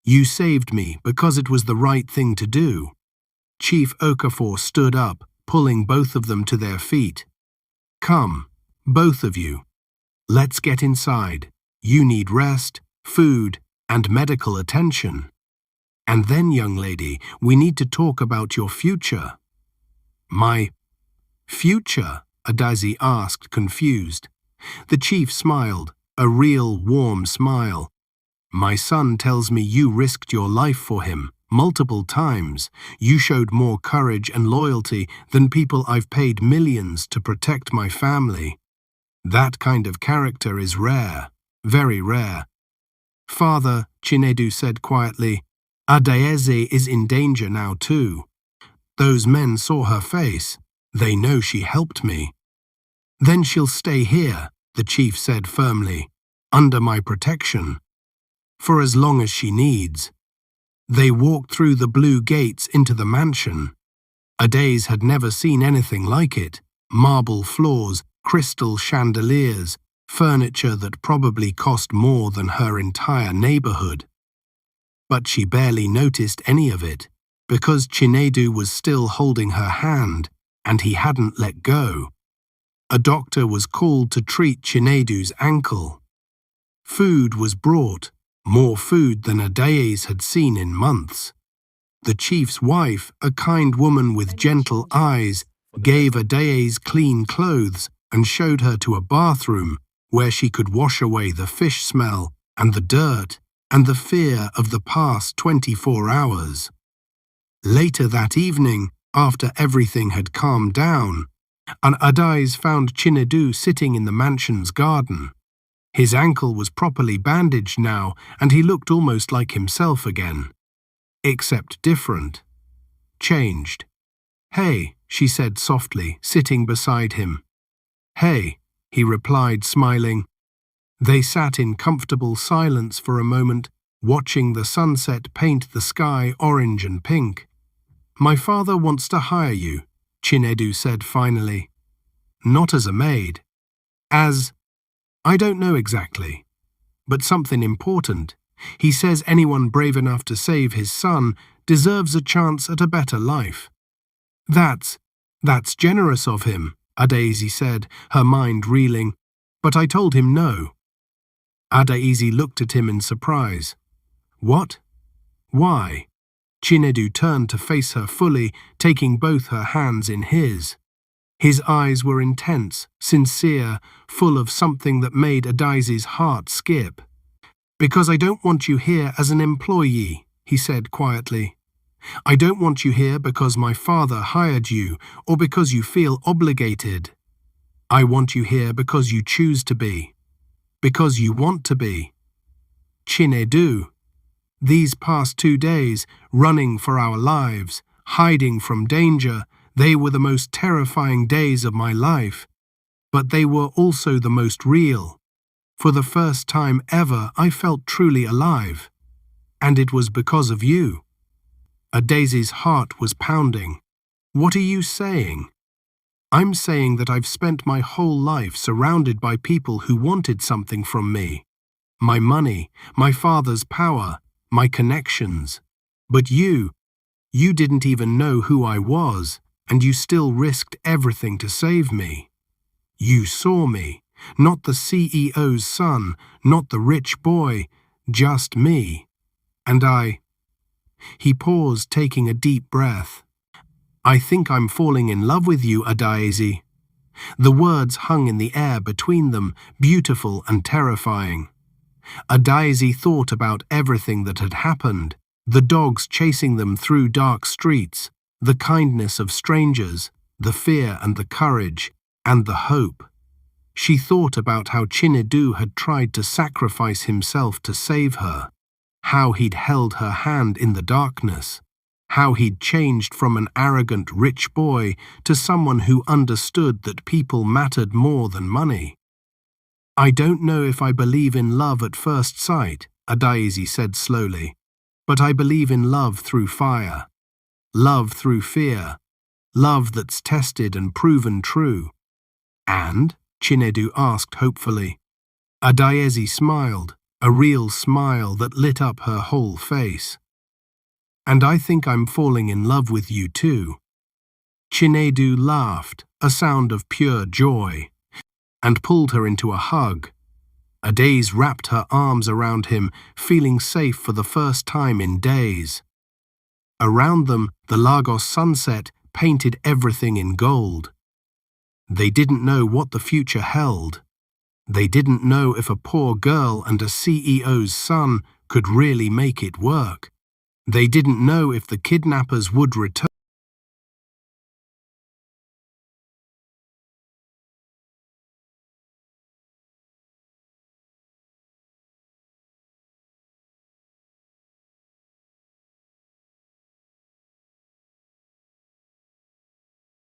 You saved me because it was the right thing to do. Chief Okafor stood up, pulling both of them to their feet. Come, both of you. Let's get inside. You need rest, food, and medical attention. And then, young lady, we need to talk about your future. My future? Adaeze asked, confused. The chief smiled, a real warm smile. My son tells me you risked your life for him, multiple times. You showed more courage and loyalty than people I've paid millions to protect my family. That kind of character is rare, very rare. Father, Chinedu said quietly, Adaeze is in danger now too. Those men saw her face. They know she helped me. Then she'll stay here, the chief said firmly, under my protection. For as long as she needs. They walked through the blue gates into the mansion. Adaeze had never seen anything like it. Marble floors, crystal chandeliers, furniture that probably cost more than her entire neighborhood. But she barely noticed any of it, because Chinedu was still holding her hand, and he hadn't let go. A doctor was called to treat Chinedu's ankle. Food was brought, more food than Adaeze had seen in months. The chief's wife, a kind woman with gentle eyes, gave Adaeze clean clothes and showed her to a bathroom where she could wash away the fish smell and the dirt and the fear of the past 24 hours. Later that evening, after everything had calmed down, Adaeze found Chinedu sitting in the mansion's garden. His ankle was properly bandaged now, and he looked almost like himself again. Except different. Changed. Hey, she said softly, sitting beside him. Hey, he replied, smiling. They sat in comfortable silence for a moment, watching the sunset paint the sky orange and pink. My father wants to hire you, Chinedu said finally. Not as a maid. As, I don't know exactly, but something important. He says anyone brave enough to save his son deserves a chance at a better life. That's generous of him, Adaeze said, her mind reeling, but I told him no. Adaeze looked at him in surprise. What? Why? Chinedu turned to face her fully, taking both her hands in his. His eyes were intense, sincere, full of something that made Adaeze's heart skip. Because I don't want you here as an employee, he said quietly. I don't want you here because my father hired you or because you feel obligated. I want you here because you choose to be. Because you want to be. Chinedu. These past 2 days, running for our lives, hiding from danger, they were the most terrifying days of my life. But they were also the most real. For the first time ever, I felt truly alive. And it was because of you. Adaeze's heart was pounding. What are you saying? I'm saying that I've spent my whole life surrounded by people who wanted something from me. My money, my father's power, my connections. But you didn't even know who I was, and you still risked everything to save me. You saw me, not the CEO's son, not the rich boy, just me. And He paused, taking a deep breath. I think I'm falling in love with you, Adaeze. The words hung in the air between them, beautiful and terrifying. Adaeze thought about everything that had happened, the dogs chasing them through dark streets, the kindness of strangers, the fear and the courage, and the hope. She thought about how Chinedu had tried to sacrifice himself to save her, how he'd held her hand in the darkness, how he'd changed from an arrogant rich boy to someone who understood that people mattered more than money. I don't know if I believe in love at first sight, Adaeze said slowly, but I believe in love through fire. love through fear, love that's tested and proven true. And? Chinedu asked hopefully. Adaeze smiled, a real smile that lit up her whole face. And I think I'm falling in love with you too. Chinedu laughed, a sound of pure joy, and pulled her into a hug. Adaeze wrapped her arms around him, feeling safe for the first time in days. Around them, the Lagos sunset painted everything in gold. They didn't know what the future held. They didn't know if a poor girl and a CEO's son could really make it work. They didn't know if the kidnappers would return.